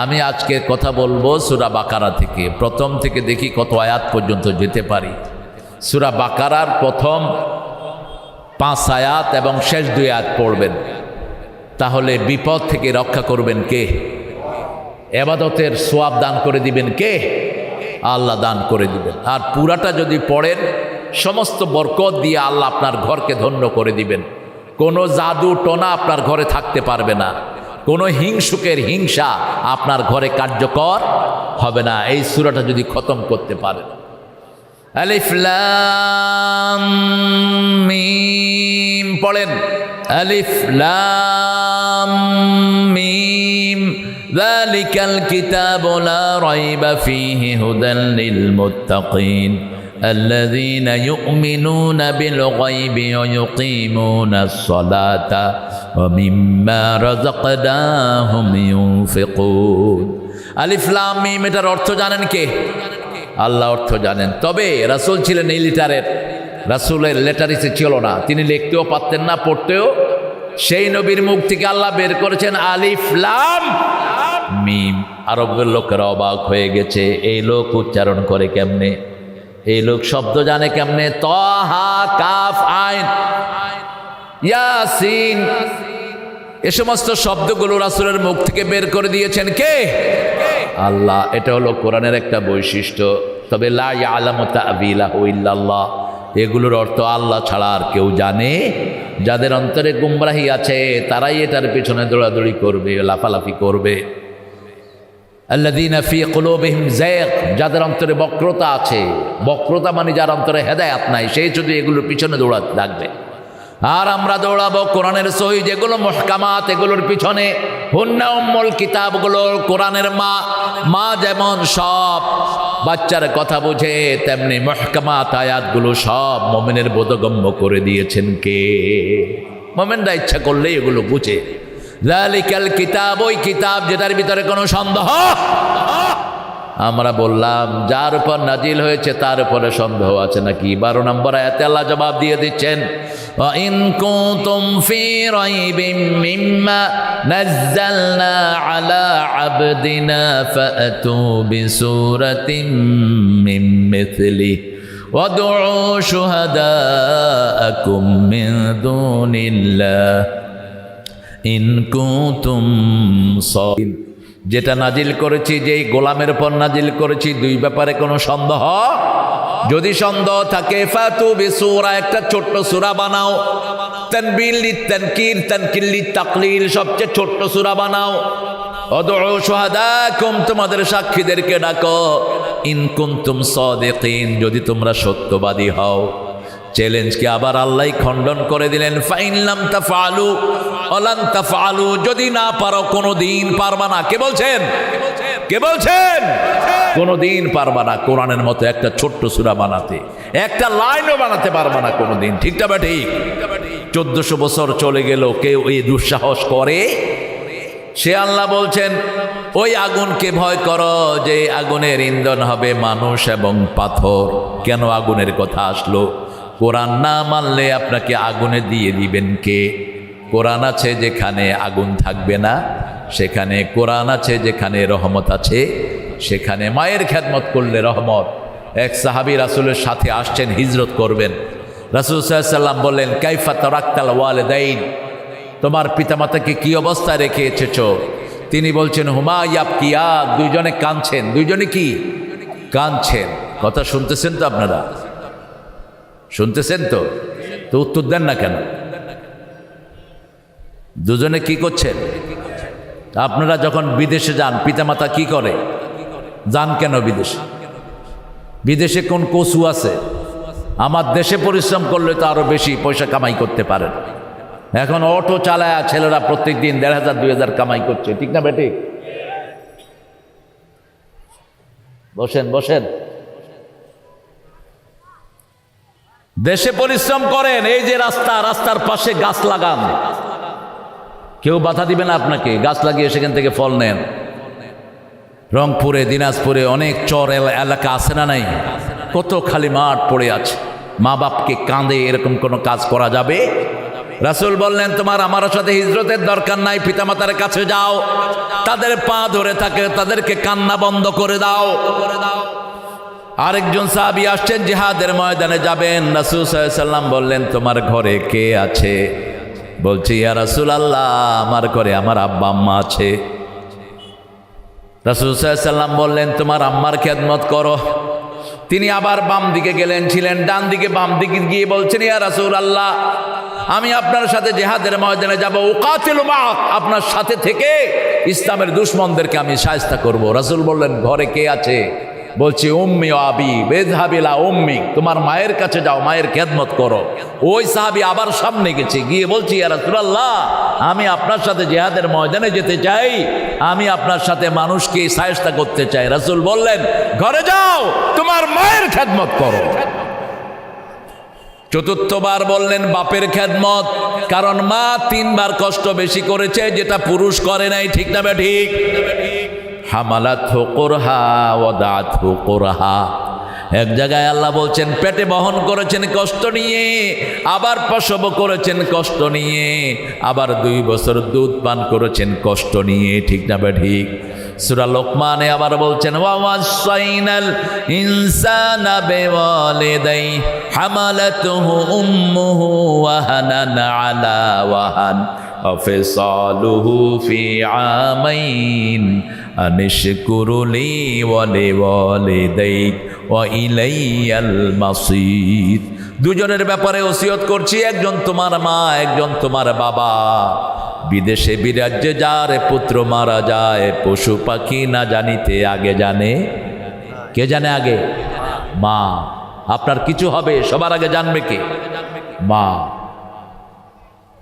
আমি আজকে কথা বলবো সূরা বাকারা থেকে, প্রথম থেকে দেখি কত আয়াত পর্যন্ত যেতে পারি। সূরা বাকারার প্রথম 5 আয়াত এবং শেষ 2 আয়াত পড়বেন, তাহলে বিপদ থেকে রক্ষা করবেন কে? ইবাদতের সওয়াব দান করে দিবেন কে? আল্লাহ দান করে দিবেন। আর পুরাটা যদি পড়েন, সমস্ত বরকত দিয়ে আল্লাহ আপনার ঘরকে ধন্য করে দিবেন। কোনো জাদু টোনা আপনার ঘরে থাকতে পারবে না, কোনো হিংসুকের হিংসা আপনার ঘরে কার্যকর হবে না, এই সূরাটা যদি খতম করতে পারেন। আলিফ লাম মিম পড়েন। আলিফ লাম মিম যালিকাল কিতাবু লা রাইবা ফীহি হুদাল লিল মুত্তাকিন আল্লাযীনা ইউমিনুনা বিল গায়বি ওয়া ইউকিমুনাস সালাতা ওয়া মিম্মা রাযাকনাহুম ইউনফিকুন। আলিফ লাম মিম, এটার অর্থ জানেন কে? আল্লাহ অর্থ জানেন। তবে রাসূল ছিলেন ইলিটারেট, রাসূলের লেটারিসে ছিল না, তিনি লিখতেও পারতেন না, পড়তেও। সেই নবীর মুখ থেকে আল্লাহ বের করেছেন আলিফ লাম মিম। আরবের লোকেরা অবাক হয়ে গেছে, এই লোক উচ্চারণ করে কেমনে, এই লোক শব্দ জানে কেমনে? তাহা কাফ আইন ইয়াসিন, এ সমস্ত শব্দগুলো রাসূলের মুখ থেকে বের করে দিয়েছেন কে? আল্লাহ। এটা হলো কোরআনের একটা বৈশিষ্ট্য। তবে লা ইয়ালামু তা'বীলাহু ইল্লাল্লাহ, এগুলোর অর্থ আল্লাহ ছাড়া আর কেউ জানে। যাদের অন্তরে গুমরাহি আছে তারাই এটার পিছনে দৌড়াদৌড়ি করবে, লাফালাফি করবে। আল্লাযীনা ফী কুলূবিহিম যায়গ, যাদের অন্তরে বক্রতা আছে, বক্রতা মানে যার অন্তরে হেদায়েত নাই, সেই শুধু এগুলোর পিছনে দৌড়াতে থাকবে। আর আমরা দৌড়াবো কোরআনের সহি যেগুলো মুহকামাত, এগুলোর পিছনে। হুন্না উম্মুল কিতাবগুলো কোরআনের মা। মা যেমন সব বাচ্চার কথা বুঝে, তেমনি মুহকামাত আয়াতগুলো সব মুমিনের বোধগম্য করে দিয়েছেন কে? মুমিনরা ইচ্ছা করলে এগুলো বুঝে। যালিকাল কিতাব, ওই কিতাব যেটার ভিতরে কোনো সন্দেহ আমরা বললাম যার উপর নাজিল হয়েছে তার উপরে সন্দেহ আছে নাকি? 12 নম্বর আয়াতে আল্লাহ জবাব দিয়ে দিচ্ছেন, وَإِن كُنتُمْ فِي رَيْبٍ مِّمَّا نَزَّلْنَا عَلَى عَبْدِنَا فَأْتُوا بِسُورَةٍ مِّن مِّثْلِهِ وَادْعُوا شُهَدَاءَكُم مِّن دُونِ اللَّهِ إِن كُنتُمْ صَادِقِينَ। যেটা নাজিল করেছি, যেই গোলামের উপর নাজিল করেছি, দুই ব্যাপারে কোনো সন্দেহ, যদি সন্দেহ থাকে ফাতু বিসূরা, একটা ছোট্ট সূরা বানাও। তানবিল লিতানকির, তানকিল লিতাকলিল, সবচেয়ে ছোট্ট সূরা বানাও। উদউ শুহাদাকুম, তোমাদের সাক্ষীদেরকে ডাকো। ইন কুনতুম সাদিকিন, যদি তোমরা সত্যবাদী হও। চ্যালেঞ্জকে আবার আল্লাহ খণ্ডন করে দিলেন, ফাইন লাম তাফআলু ওয়ালান তাফআলু, যদি না পারো কোনোদিন পারবা না। কে বলছেন? কে বলছেন? কোনোদিন পারবা না কোরআনের মতো একটা ছোট্ট সূরা বানাতে, একটা লাইনও বানাতে পারবা না কোনোদিন। ঠিক না ঠিক? 1400 বছর চলে গেল, কেউ এই দুঃসাহস করে? সে আল্লাহ বলছেন ওই আগুনকে ভয় করো, যে আগুনের ইন্ধন হবে মানুষ এবং পাথর। কেন আগুনের কথা আসলো? কোরআন না মানলে আপনাকে আগুনে দিয়ে দিবেন কে? কোরআন আছে যেখানে আগুন থাকবে না, সেখানে কোরআন আছে যেখানে রহমত আছে, সেখানে মায়ের খেদমত করলে রহমত। এক সাহাবী রাসূলের সাথে আসছেন, হিজরত করবেন। রাসূল সাল্লাল্লাহু আলাইহি ওয়াসাল্লাম বললেন, কাইফা তারাক্তাল ওয়ালিদাইন, তোমার পিতামাতাকে কি অবস্থায় রেখে এসেছো? তিনি বলছেন, হুমা ইয়াবকিয়া, দুইজনে কাঁদছেন। দুইজনে কি কাঁদছেন? কথা শুনতেছেন তো আপনারা? শুনতেছেন তো? তো উত্তর দেন না কেন? দুজনে কি করছেন? আপনারা যখন বিদেশে যান, পিতামাতা কি করে? যান কেন বিদেশে? বিদেশে কোন কসু আছে? আমার দেশে পরিশ্রম করলে তো আরো বেশি পয়সা কামাই করতে পারেন। এখন অটো চালায় ছেলেরা প্রত্যেক দিন 1500 2000 কামাই করছে। ঠিক না বেটি? বসেন বসেন। দেশে পরিশ্রম করেন, এই যে রাস্তা, রাস্তার পাশে গাছ লাগান। কেউ বাধা দিবে না আপনাকে, গাছ লাগিয়ে সেখান থেকে ফল নেন। রংপুরে, দিনাজপুরে অনেক চর এলাকা আছে না নাই? কত খালি মাঠ পড়ে আছে। মা বাপকে কাঁদে এরকম কোনো কাজ করা যাবে? রাসূল বললেন, তোমার আমার সাথে হিজরতের দরকার নাই, পিতামাতার কাছে যাও, তাদের পা ধরে থাকে, তাদেরকে কান্না বন্ধ করে দাও। আরেকজন সাহাবী আসছেন, জিহাদের ময়দানে যাবেন। রাসূল সাল্লাল্লাহু আলাইহি ওয়াসাল্লাম বললেন, তোমার ঘরে কে আছে? বলছে, ইয়া রাসূলুল্লাহ, আমার ঘরে আমার আব্বা আম্মা আছে। রাসূল সাল্লাল্লাহু আলাইহি ওয়াসাল্লাম বললেন, তোমার আম্মার খেদমত করো। তিনি আবার বাম দিকে গেলেন, ছিলেন ডান দিকে, বাম দিকে গিয়ে বলছেন, ইয়া রাসূলুল্লাহ, আমি আপনার সাথে জিহাদের ময়দানে যাব, উকাতিলু মাআক, আপনার সাথে থেকে ইসলামের দুশমনদেরকে আমি শায়েস্তা করব। রাসূল বললেন, ঘরে কে আছে? বলছি, উম্মি ও আবি, বেযহাবিলা উম্মি, তোমার মায়ের কাছে যাও, মায়ের খেদমত করো। ওই সাহাবী আবার সামনে গেছে, গিয়ে বলছি, ইয়া রাসূলুল্লাহ, আমি আপনার সাথে জিহাদের ময়দানে যেতে চাই, আমি আপনার সাথে মানুষকে শায়েস্তা করতে চাই। রাসূল বললেন, ঘরে যাও, তোমার মায়ের খেদমত করো। চতুর্থবার বললেন বাপের খেদমত, কারণ মা 3 বার কষ্ট বেশি করেছে, যেটা পুরুষ করে নাই। ঠিক না বে ঠিক? হামালাতহু কুরহা ওয়াদাতহু কুরহা, এক জায়গায় আল্লাহ বলছেন পেটে বহন করেছেন কষ্ট নিয়ে, আবার প্রসব করেছেন কষ্ট নিয়ে, আবার 2 বছর দুধ পান করেছেন কষ্ট নিয়ে। ঠিক না বে ঠিক? সূরা লোকমানে আবার বলছেন, ওয়া ওয়াসাইনাল ইনসানা বিওয়ালিদাইহি হামালাতুহু উম্মুহু ওয়াহানান আলা ওয়াহান ওয়া ফিসালুহু ফি আমাইন আনিশকুরু লি ওয়া লিওয়ালিদাইক ওয়া ইলাইয়াল মাসির। দুজনের ব্যাপারে ওসিয়ত করছি, একজন তোমার মা, একজন তোমার বাবা। বিদেশে বিরাজ্যে যার পুত্র মারা যায়, পশু পাখি না জানিতে আগে জানে। কে জানে আগে? মা। আপনার কিছু হবে সবার আগে জানবে কে? মা।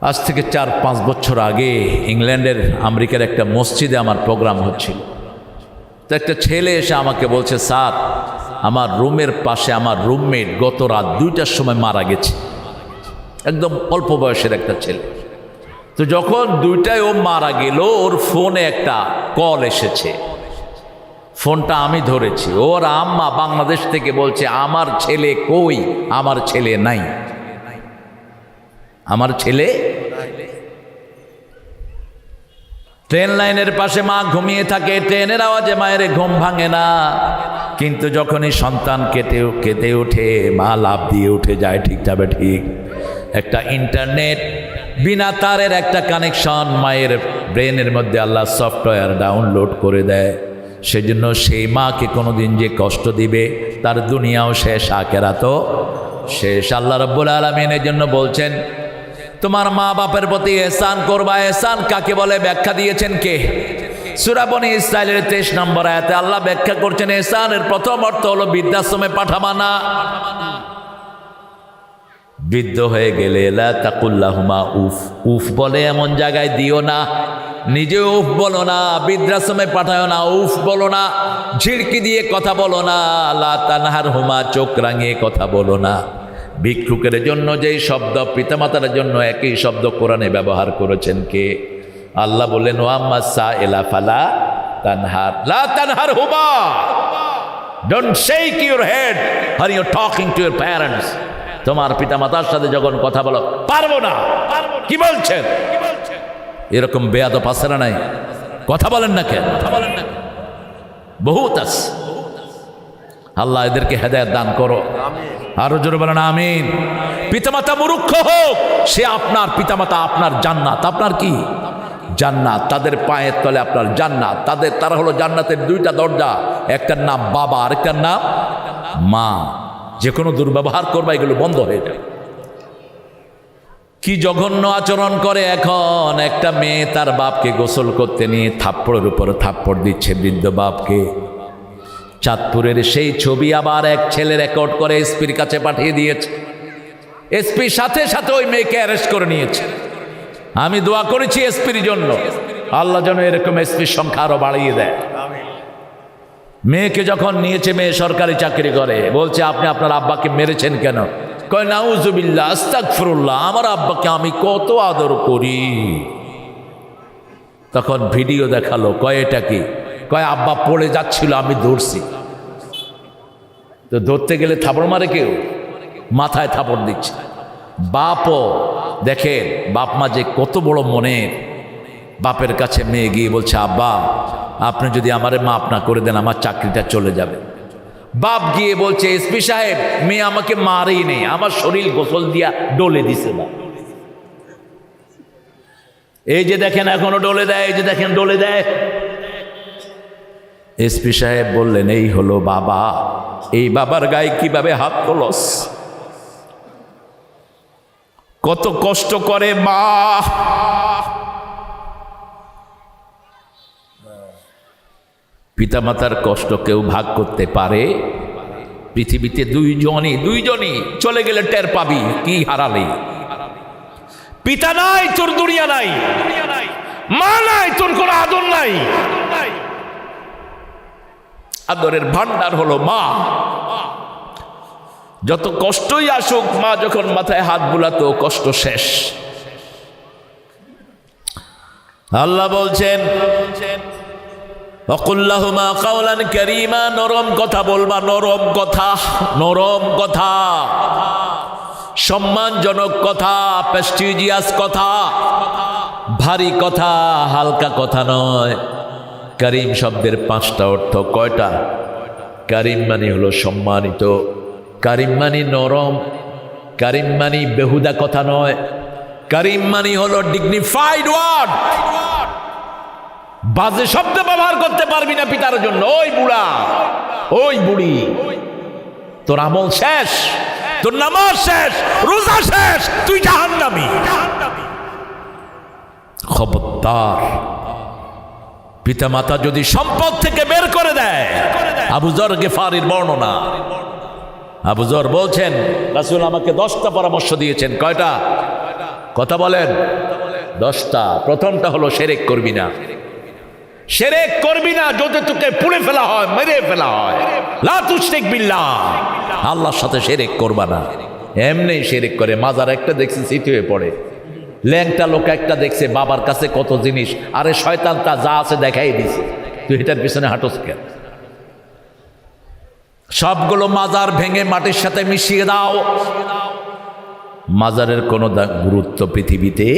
আজ থেকে 4-5 বছর আগে ইংল্যান্ডের আমেরিকার একটা মসজিদে আমার প্রোগ্রাম হচ্ছিল। তো একটা ছেলে এসে আমাকে বলছে, স্যার, আমার রুমের পাশে আমার রুমমেট গত রাত 2টার সময় মারা গেছে। একদম অল্প বয়সের একটা ছেলে। তো যখন 2টায় ও মারা গেল, ওর ফোনে একটা কল এসেছে। ফোনটা আমি ধরেছি, ওর আম্মা বাংলাদেশ থেকে বলছে আমার ছেলে কই, আমার ছেলে নাই, আমার ছেলে। ট্রেন লাইনের পাশে মা ঘুমিয়ে থাকে, ট্রেনের আওয়াজে মায়ের ঘুম ভাঙে না, কিন্তু যখনই সন্তান কেঁদে ওঠে মা লাফ দিয়ে উঠে যায়। ঠিক যাবে ঠিক। একটা ইন্টারনেট বিনা তারের একটা কানেকশন মায়ের ব্রেনের মধ্যে আল্লাহ সফটওয়্যার ডাউনলোড করে দেয়। সেজন্য সেই মাকে কোনোদিন যে কষ্ট দিবে তার দুনিয়াও শেষ, আখিরাতও শেষ। আল্লাহ রাব্বুল আলামিন এর জন্য বলছেন তোমার মা বাপের প্রতি এহসান করবা। এহসান কাকে বলে ব্যাখ্যা দিয়েছেন কে? সূরা বনী ইসরাঈলের 23 নম্বর আয়াতে আল্লাহ ব্যাখ্যা করছেন এহসানের প্রথম অর্থ হলো বৃদ্ধাশ্রমে পাঠাবা না। বৃদ্ধ হয়ে গেলে লা তাকুল্লাহুমা উফ, উফ বলে এমন জায়গায় দিও না, নিজে উফ বলো না, বৃদ্ধাশ্রমে পাঠাও না, উফ বলো না, ঝিড়কি দিয়ে কথা বলো না, লা তানহারহুমা চোখ রাঙিয়ে কথা বলো না। ভিক্ষুকের জন্য যেই শব্দ পিতামাতার জন্য একই শব্দ কোরআনে ব্যবহার করেছেন কে? আল্লাহ বললেন ওয়াম্মা সাইলা ফালা তানহার, লা তানহারহুমা, don't shake your head when you're talking to your parents। তোমার পিতামাতার সাথে যখন কথা বলো, পারবো না, কি বলছেন, এরকম বেয়াদব আছে না নাই? কথা বলেন না কেন? বহুত আছে। আল্লাহ এদেরকে হেদায়েত দান করো, আরো জোরে বলেন আমিন। পিতামাতা মূর্খ হোক, সে আপনার পিতামাতা, আপনার জান্নাত। আপনার কি জান্নাত, তাদের পায়ের তলে আপনার জান্নাত। তারা হলো জান্নাতের দুইটা দরজা, একটার নাম বাবা, আরেকটার নাম মা। যে কোনো দুর্ব্যবহার করবা এগুলো বন্ধ হয়ে যায়। কি জঘন্য আচরণ করে এখন একটা মেয়ে তার বাপকে গোসল করতে নিয়ে থাপ্পড়ের উপর থাপ্পড় দিচ্ছে বৃদ্ধ বাপকে। চাঁদপুরের সেই ছবি আবার এক ছেলে রেকর্ড করে এসপির কাছে পাঠিয়ে দিয়েছে। এসপি সাথে সাথে ওই মেয়েকে অ্যারেস্ট করে নিয়েছে। আমি দোয়া করেছি এসপির জন্য, আল্লাহ যেন এরকম এসপির সংখ্যা আরো বাড়িয়ে দেয়। মেয়েকে যখন নিয়েছে, মেয়ে সরকারি চাকরি করে, বলছে আপনি আপনার আব্বাকে মেরেছেন কেন? কয় নাউজুবিল্লাহ আস্তাগফিরুল্লাহ, আমার আব্বাকে আমি কত আদর করি। তখন ভিডিও দেখালো, কয় এটা কি? কয় আব্বা পড়ে যাচ্ছিল, আমি ধরছি। তো ধরতে গেলে থাপড় মারে কেউ? মাথায় থাপড় দিচ্ছে। বাপও দেখেন, বাপ মা যে কত বড় মনের। বাপের কাছে মেয়ে গিয়ে বলছে আব্বা আপনি যদি আমারে মাফ না করে দেন আমার চাকরিটা চলে যাবে। বাপ গিয়ে বলছে এসপি সাহেব মেয়ে আমাকে মারেই নেই, আমার শরীর গোসল দিয়া ডলে দিছে না। এই যে দেখেন এখনো ডলে দেয়, এই যে দেখেন ডলে দেয়। এসপি সাহেব বললেন এই হলো বাবা, এই বাবার গায়ে কিভাবে হাত তোলস, কত কষ্ট করে মা। পিতামাতার কষ্ট কেউ ভাগ করতে পারে? পৃথিবীতে দুইজনই চলে গেলে টের পাবি কি হারালি। পিতা নাই তোর দুনিয়া নাই, মা নাই তোর কোনো আদর নাই। আদরের ভান্ডার হলো মা। যত কষ্টই আসুক, মা যখন মাথায় হাত বুলাতো কষ্ট শেষ। আল্লাহ বলছেন ওয়াকুল্লাহুমা কাওলান কারীমা, নরম কথা বলবা, নরম কথা, নরম কথা, সম্মানজনক কথা, প্রেস্টিজিয়াস কথা, ভারী কথা, হালকা কথা নয়। কারীম শব্দের 5টা অর্থ। কয়টা? কারীম মানে হলো সম্মানিত, কারীম মানে নরম, কারীম মানে বেহুদা কথা নয়, কারীম মানে হলো ডিগনিফাইড ওয়ার্ড। বাজে শব্দ ব্যবহার করতে পারবি না পিতার জন্য। ওই বুড়া, ওই বুড়ি, তোর আমল শেষ, তোর নামাজ শেষ, রোজা শেষ, তুই জাহান্নামী। খবরদার, পিতামাতা যদি সম্পদ থেকে বের করে দেয়। আবু যর গিফারির বর্ণনা। আবু যর বলছেন রাসূল আমাকে 10টা পরামর্শ দিয়েছেন। কয়টা? কথা বলেন। 10টা। প্রথমটা হলো শিরক করবি না। শিরক করবি না, যদি তোকে পুড়ে ফেলা হয়, মেরে ফেলা হয়। লা তুশরিক বিল্লাহ, আল্লাহর সাথে শিরক করবা না। এমনি শিরক করে। মাজার একটা দেখছি সিটি হয়ে পড়ে, ল্যাংটা লোক একটা দেখছে বাবার কাছে কত জিনিস, আরে শয়তান তা যা আছে দেখাই দিছে, তুই এটার পিছনে হাঁটোস কেন? সবগুলো মাজার ভেঙে মাটির সাথে মিশিয়ে দাও। মাজারের কোনো গুরুত্ব পৃথিবীতে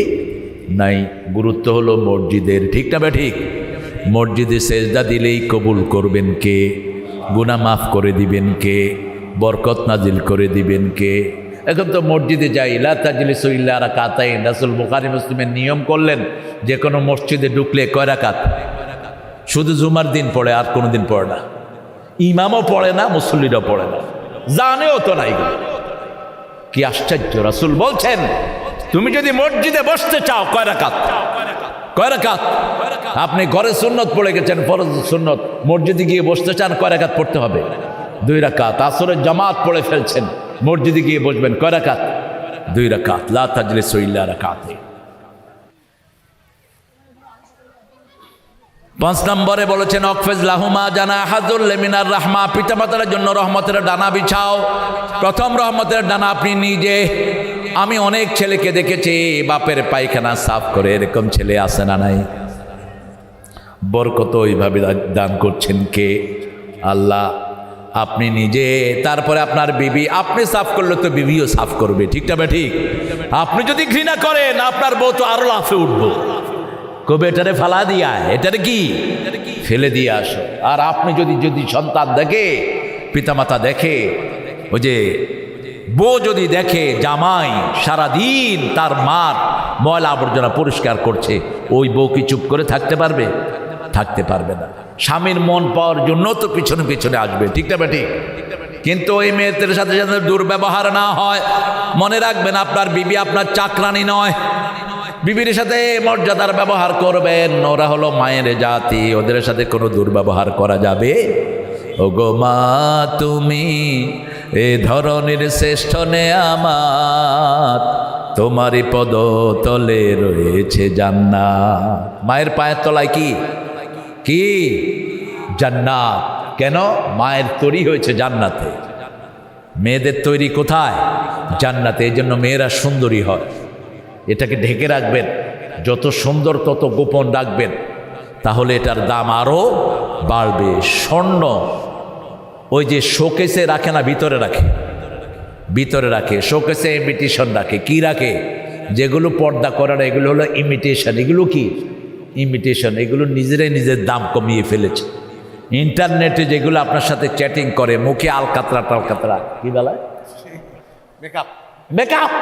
নাই, গুরুত্ব হলো মসজিদের। ঠিক না ঠিক? মসজিদে সেজদা দিলেই কবুল করবেন কে? গুনাহ মাফ করে দিবেন কে? বরকত নাজিল করে দিবেন কে? এখন তো মসজিদে যাই, লা তাজলিসু ইল্লা রাকাতাইন। রাসূল বুখারী মুসলিমের নিয়ম করলেন যে কোনো মসজিদে ঢুকলে কয় রাকাত? শুধু জুমার দিন পড়ে, আর কোনো দিন পড়ে না। ইমামও পড়ে না, মুসল্লিরাও পড়ে না, জানেও তো না এগুলো। কি আশ্চর্য! রাসূল বলছেন তুমি যদি মসজিদে বসতে চাও কয় রাকাত? কয় রাকাত? আপনি ঘরে সুন্নত পড়ে গেছেন, ফরজ সুন্নত, মসজিদে গিয়ে বসতে চান, কয় রাকাত পড়তে হবে? 2 রাকাত। আসরের জামাত পড়ে ফেলছেন, মসজিদে গিয়ে বসবেন, কয় রাকাত? 2 রাকাত। লা তাজলিসু ইল্লা রাকাতাইন। 5 নম্বরে বলেছেন অকফিজ লাহুমা জানাহাযুল মিনার রাহমা, পিতামাতার জন্য রহমতের ডানা বিছাও। প্রথম রহমতের ডানা আপনি নিজে। আমি অনেক ছেলেকে দেখেছি বাপের পায়খানা সাফ করে, এরকম ছেলে আছে না নাই? বরকত ওইভাবে দান করছেন কে? আল্লাহ। আপনি নিজে, তারপরে আপনার বিবি। আপনি সাফ করলে তো বিবিও সাফ করবে। ঠিক না ঠিক? আপনি যদি ঘৃণা করেন আপনার বউ তো আরো লাফে উঠবো, কবে এটারে ফালা দিয়া, এটারে কি ফেলে দিয়ে আসো। আর আপনি যদি সন্তান দেখে, পিতামাতা দেখে, ওই যে বউ যদি দেখে জামাই সারাদিন তার মার ময়লা আবর্জনা পরিষ্কার করছে, ওই বউ কি চুপ করে থাকতে পারবে? থাকতে পারবে না। স্বামীর মন পাওয়ার জন্য তো পিছনে পিছনে আসবে। ঠিক না ঠিক? কিন্তু ওই মেয়েদের সাথে সাথে দুর্ব্যবহার না হয়। মনে রাখবেন আপনার বিবি আপনার চাকরানি নয়। বিবির সাথে মর্যাদার ব্যবহার করবেন, ওরা হলো মায়ের জাতি, ওদের সাথে কোনো দুর্ব্যবহার করা যাবে? ওগো মা তুমি এ ধরনের শ্রেষ্ঠ নেয়ামত, তোমারই পদ তলে রয়েছে জান্নাত। মায়ের পায়ের তলায় কি কি? জান্নাত। কেন? মায়ের তৈরি হয়েছে জান্নাতে, মেয়েদের তৈরি কোথায়? জান্নাতে। এই জন্য মেয়েরা সুন্দরী হয়। এটাকে ঢেকে রাখবেন, যত সুন্দর তত গোপন রাখবেন, তাহলে এটার দাম আরো বাড়বে। স্বর্ণ ওই যে শোকেসে রাখে না, ভিতরে রাখে, ভিতরে রাখে। শোকেসে ইমিটেশন রাখে। কি রাখে? যেগুলো পর্দা করে না এগুলো হলো ইমিটেশন। এগুলো কি? ইমিটেশন। এগুলো নিজেরাই নিজের দাম কমিয়ে ফেলেছে। ইন্টারনেটে যেগুলো আপনার সাথে চ্যাটিং করে, মুখে আলকাতরা টালকাতরা, কি বলে? মেকআপ। মেকআপ।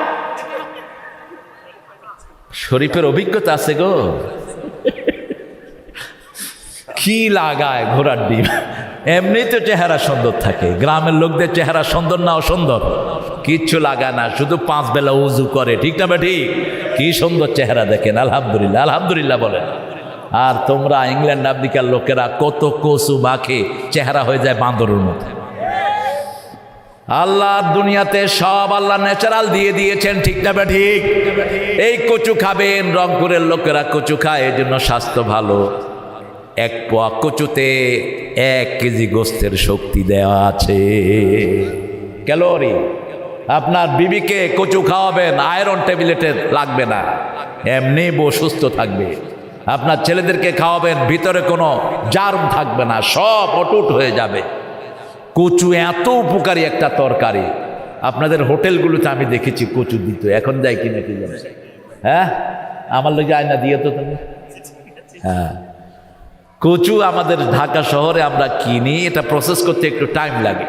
শরীফের অভিজ্ঞতা আছে গো। কি লাগায় ঘোড়ার ডিম। এমনি তো চেহারা সুন্দর থাকে, গ্রামের লোকদের চেহারা সুন্দর না অসুন্দর? কিচ্ছু লাগায় না, শুধু 5 বেলা উজু করে। ঠিক না ঠিক? কি সুন্দর চেহারা দেখেন। আলহামদুলিল্লাহ, আলহামদুলিল্লাহ বলেন। আর তোমরা ইংল্যান্ড আমেরিকার লোকেরা কত কচু মাখে চেহারা হয়ে যায় বান্দরের মতো। আল্লাহর দুনিয়াতে সব আল্লাহ ন্যাচারাল দিয়ে দিয়েছেন। ঠিক না ঠিক? এই কচু খাবেন, রংপুরের লোকেরা কচু খায়, এই জন্য স্বাস্থ্য ভালো। 1 পোয়া কচুতে 1 কেজি গোস্তের শক্তি দেওয়া আছে, ক্যালোরি। আপনার বিবিকে কচু খাওয়াবেন, আয়রন ট্যাবলেটের লাগবে না, এমনি বউ সুস্থ থাকবে। আপনার ছেলেদেরকে খাওয়াবেন, ভিতরে কোনো জার্ম থাকবে না, সব অটুট হয়ে যাবে। কচু এত উপকারী একটা তরকারি। আপনাদের হোটেলগুলোতে আমি দেখেছি কচু দিত, এখন যায় কিনা কি জানে? হ্যাঁ, আমার লোক যায় না, দিয়ে তো তুমি। হ্যাঁ, কচু আমাদের ঢাকা শহরে আমরা কিনি, এটা প্রসেস করতে একটু টাইম লাগে।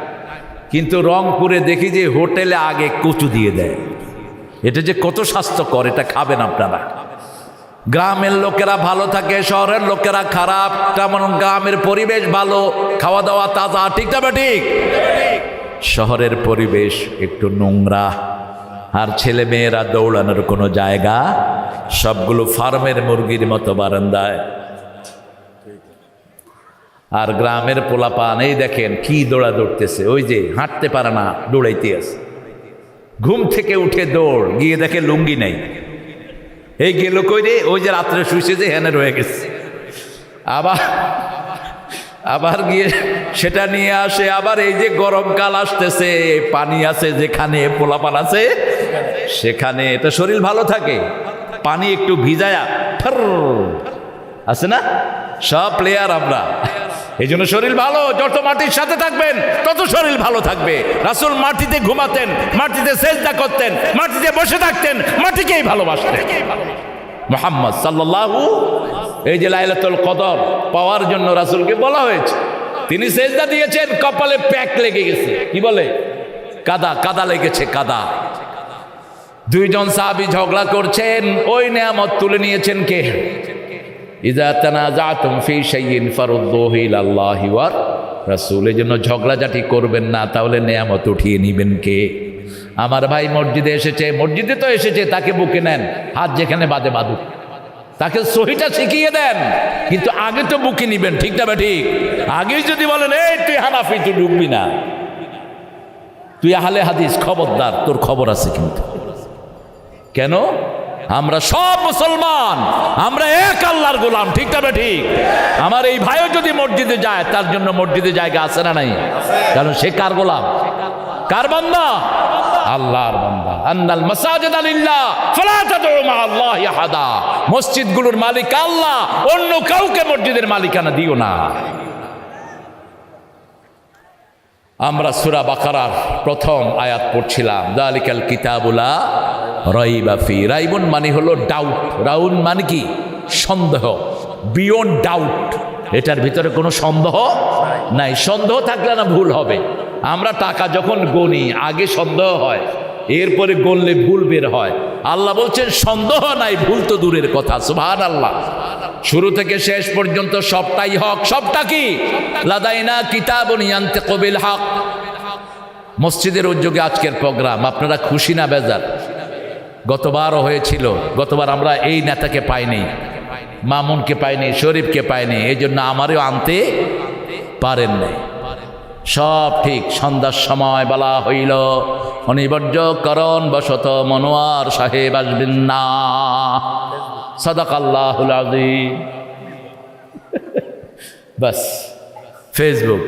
কিন্তু রংপুরে দেখি যে হোটেলে আগে কচু দিয়ে দেয়। এটা যে কত স্বাস্থ্যকর, এটা খাবেন আপনারা। গ্রামের লোকেরা ভালো থাকে, শহরের লোকেরা খারাপ। তেমন গ্রামের পরিবেশ ভালো, খাওয়া দাওয়া তাজা। ঠিক না ঠিক? শহরের পরিবেশ একটু নোংরা, আর ছেলে মেয়েরা দৌড়ানোর কোনো জায়গা, সবগুলো ফার্মের মুরগির মতো বারান্দায়। আর গ্রামের পোলাপান এই দেখেন কি দৌড়া দৌড়তেছে, ওই যে হাঁটতে পারে না, দৌড়াইতে আছে। ঘুম থেকে উঠে দৌড়, গিয়ে দেখে লুঙ্গি নাই। এই গেল কই রে? ওই যে রাত্রে শুয়েছে যে হেনে রয়ে গেছে। আবার গিয়ে সেটা নিয়ে আসে। আবার এই যে গরমকাল আসতেছে, পানি আছে যেখানে, পোলাপান আছে সেখানে, এটা শরীর ভালো থাকে। পানি একটু ভিজায়া আছে না, সব প্লেয়ার আমরা। এই জন্য শরীর ভালো, যত মাটির সাথে থাকবেন তত শরীর ভালো থাকবে। রাসূল মাটিতে ঘুমাতেন, মাটিতে সেজদা করতেন, মাটিতে বসে থাকতেন, মাটিকেই ভালোবাসতেন। মুহাম্মদ সাল্লাল্লাহু, এই যে লাইলাতুল কদর পাওয়ার জন্য রাসূলকে বলা হয়েছে, তিনি সেজদা দিয়েছেন, কপালে প্যাক লেগে গেছে, কি বলে, কাদা লেগেছে, কাদা। দুইজন সাহাবী ঝগড়া করছেন, ওই নেয়ামত তুলে নিয়েছেন কে? ইযা তানাযাতুম ফি শাইইন ফারুদ্দুহু ইলাল্লাহি ওয়ার রাসূল। এই জন্য ঝগড়াঝাটি করবেন না, তাহলে নেয়ামত উঠিয়ে নিবেন কে? আমার ভাই মসজিদে এসেছে, মসজিদে তো এসেছে, তাকে বুকে নেন, হাত যেখানে বাঁধে বাঁধুক, তাকে সহিটা শিখিয়ে দেন, কিন্তু আগে তো বুকে নিবেন, ঠিক না ঠিক? আগেই যদি বলেন এই তুই হানাফি, তুই ঢুকবি না, তুই আহলে হাদিস, খবরদার, তোর খবর আছে কিন্তু। কেন? আমরা সব মুসলমান, আমরা এক আল্লাহর গোলাম, ঠিক না ঠিক? আমার এই ভাইও যদি মসজিদে যায়, তার জন্য মসজিদে জায়গা আছে না নাই? কারণ সে কার গোলাম, কার বান্দা? আল্লাহর বান্দা। আন্নাল মাসাজিদা লিল্লাহ ফালা তাদউ মা আল্লাহি আহাদা। মসজিদগুলোর মালিক আল্লাহ, অন্য কাউকে মসজিদের মালিকানা দিও না। আমরা সূরা বাকারার প্রথম আয়াত পড়ছিলাম, যালিকাল কিতাবু লা রাইবা ফি। রাইবুন মানে হলো ডাউট, রাউন মানে কি? সন্দেহ, বিয়ন্ড ডাউট, এটার ভিতরে কোনো সন্দেহ নাই। সন্দেহ থাকলে না ভুল হবে। আমরা টাকা যখন গণি, আগে সন্দেহ হয়, এরপরে গণলে ভুল বের হয়। আল্লাহ বলছেন সন্দেহ নাই, ভুল তো দূরের কথা। সুবহানাল্লাহ। শুরু থেকে শেষ পর্যন্ত সবটাই হক। সবটা কি? লাদাইনা কিতাবুন ইয়ানতিকু বিল হক। মসজিদের উদ্যোগে আজকের প্রোগ্রাম, আপনারা খুশি না বেজার? গতবারও হয়েছিল, গতবার আমরা এই নেতাকে পাইনি, মামুনকে পাইনি, শরীফকে পাইনি, এই জন্য আমারও আনতে পারেন নাই। সব ঠিক। সন্ধ্যার সময় বলা হইল অনিবার্যকরণ বশত মনোয়ার সাহেব আসবেন না। সাদাকাল্লাহুল আযীম। বাস, ফেসবুক।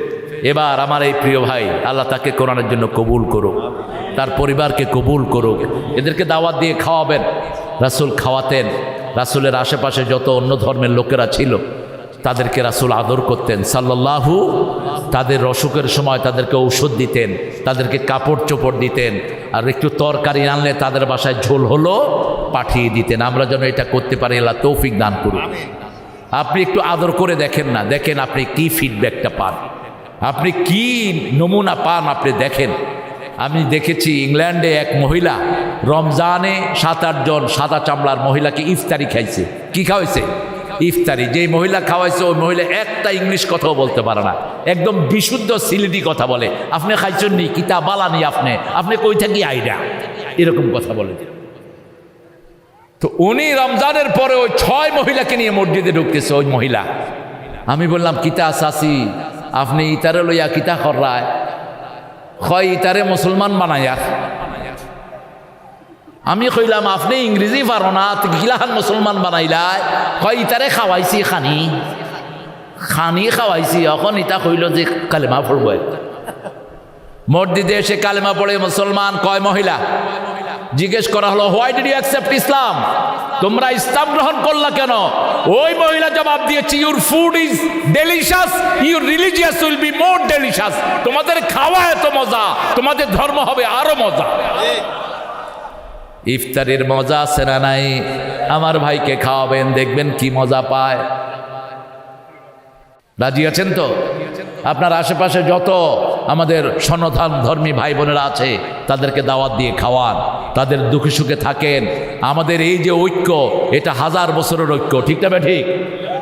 এবার আমার এই প্রিয় ভাই, আল্লাহ তাকে কোরআনের জন্য কবুল করুক, তার পরিবারকে কবুল করুক। এদেরকে দাওয়াত দিয়ে খাওয়াবেন। রাসূল খাওয়াতেন। রাসূলের আশেপাশে যত অন্য ধর্মের লোকেরা ছিল, তাদেরকে রাসূল আদর করতেন সাল্লাল্লাহু। তাদের অসুখের সময় তাদেরকে ঔষধ দিতেন, তাদেরকে কাপড় চোপড় দিতেন, আর একটু তরকারি আনলে তাদের বাসায় ঝোল হলো পাঠিয়ে দিতেন। আমরা যেন এটা করতে পারি, আল্লাহ তৌফিক দান করুন। আপনি একটু আদর করে দেখেন না, দেখেন আপনি কি ফিডব্যাকটা পান, আপনি কি নমুনা পান, আপনি দেখেন। আমি দেখেছি ইংল্যান্ডে এক মহিলা রমজানে 7-8 জন সাদা চামড়ার মহিলাকে ইফতারি খাইছে। কি খাওয়াইছে? ইফতারি। যেই মহিলা খাওয়াইছে ওই মহিলা একটা ইংলিশ কথাও বলতে পারে না, একদম বিশুদ্ধ সিলেটি কথা বলে। আপনি খাইছেন নি? কিতা বালানি আপনি কই থাকি আইডা, এরকম কথা বলে। তো উনি রমজানের পরে ওই 6 মহিলাকে নিয়ে মসজিদে ঢুকতেছে। ওই মহিলা, আমি বললাম কিতা চাচি, আপনি ইতারে লইয়া কিতা কররায়? হয় ইতারে মুসলমান বানাইয়া। আমি কইলাম আপনি ইংরেজি পারো না, গিলাহান মুসলমান বানাইলাই? কয় ইতারে খাওয়াইছি, খানি খাওয়াইছি। এখন ইতা কইল যে কালেমা পড়ব। মসজিদে এসে কালেমা পড়ে মুসলমান। কয় মহিলা? জিজ্ঞেস করা হলো why did you accept Islam? তোমরা ইসলাম গ্রহণ করলা কেন? ওই মহিলা জবাব দিয়েছে, your food is delicious, your religious will be more delicious. তোমাদের খাওয়া এত মজা, তোমাদের ধর্ম হবে আরো মজা। ইফতারির মজা আছে না নাই? আমার ভাইকে খাওয়াবেন, দেখবেন কি মজা পায়। রাজি আছেন তো? আপনার আশেপাশে যত আমাদের সনাতন ধর্মী ভাই বোনেরা আছে, তাদেরকে দাওয়াত দিয়ে খাওয়ান, তাদের দুঃখে সুখে থাকেন। আমাদের এই যে ঐক্য, এটা 1000 বছরের ঐক্য, ঠিক না ঠিক?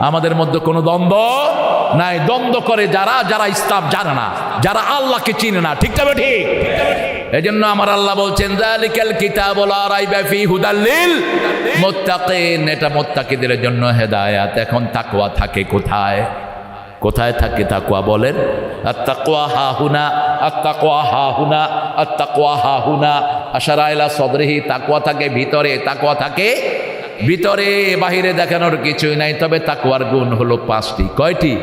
আমাদের মধ্যে কোনো দ্বন্দ্ব নাই। দ্বন্দ্ব করে যারা যারা ইসলাম জানে না, যারা আল্লাহকে চিনে না, ঠিক না ঠিক? এজন্য আমার আল্লাহ বলছেন যালিকাল কিতাবু লা রাইবা ফিহি হুদাল লিল মুত্তাকিন। এটা মুত্তাকিদের জন্য হেদায়েত। এখন তাকওয়া থাকে কোথায়? কোথায় থাকে তাকওয়া বলেন? আত-তাকওয়া হাহুনা, আত-তাকওয়া হাহুনা, আত-তাকওয়া হাহুনা। আশারা ইলা সদরিহি। তাকওয়া থাকে ভিতরে, তাকওয়া থাকে ভিতরে, বাহিরে দেখানোর কিছুই নাই। তবে তাকওয়ার গুণ হলো 5টি। কয়টি?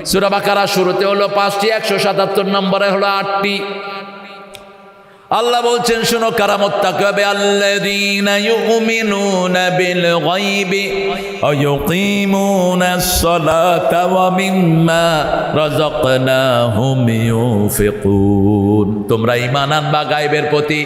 সূরা বাকারা শুরুতে হলো 5টি, 177 নম্বরে হলো 8টি। আল্লাহ বলছেন শোনো কারামত তাকে হবে আল্লাযীনা ইউমিনুনা বিল গায়বি ওয়া ইউকিমুনাস সালাতা ওয়া মিম্মা রাযাকনাহুম ইউনফিকুন। তোমরা ঈমান আনবা গায়বের প্রতি,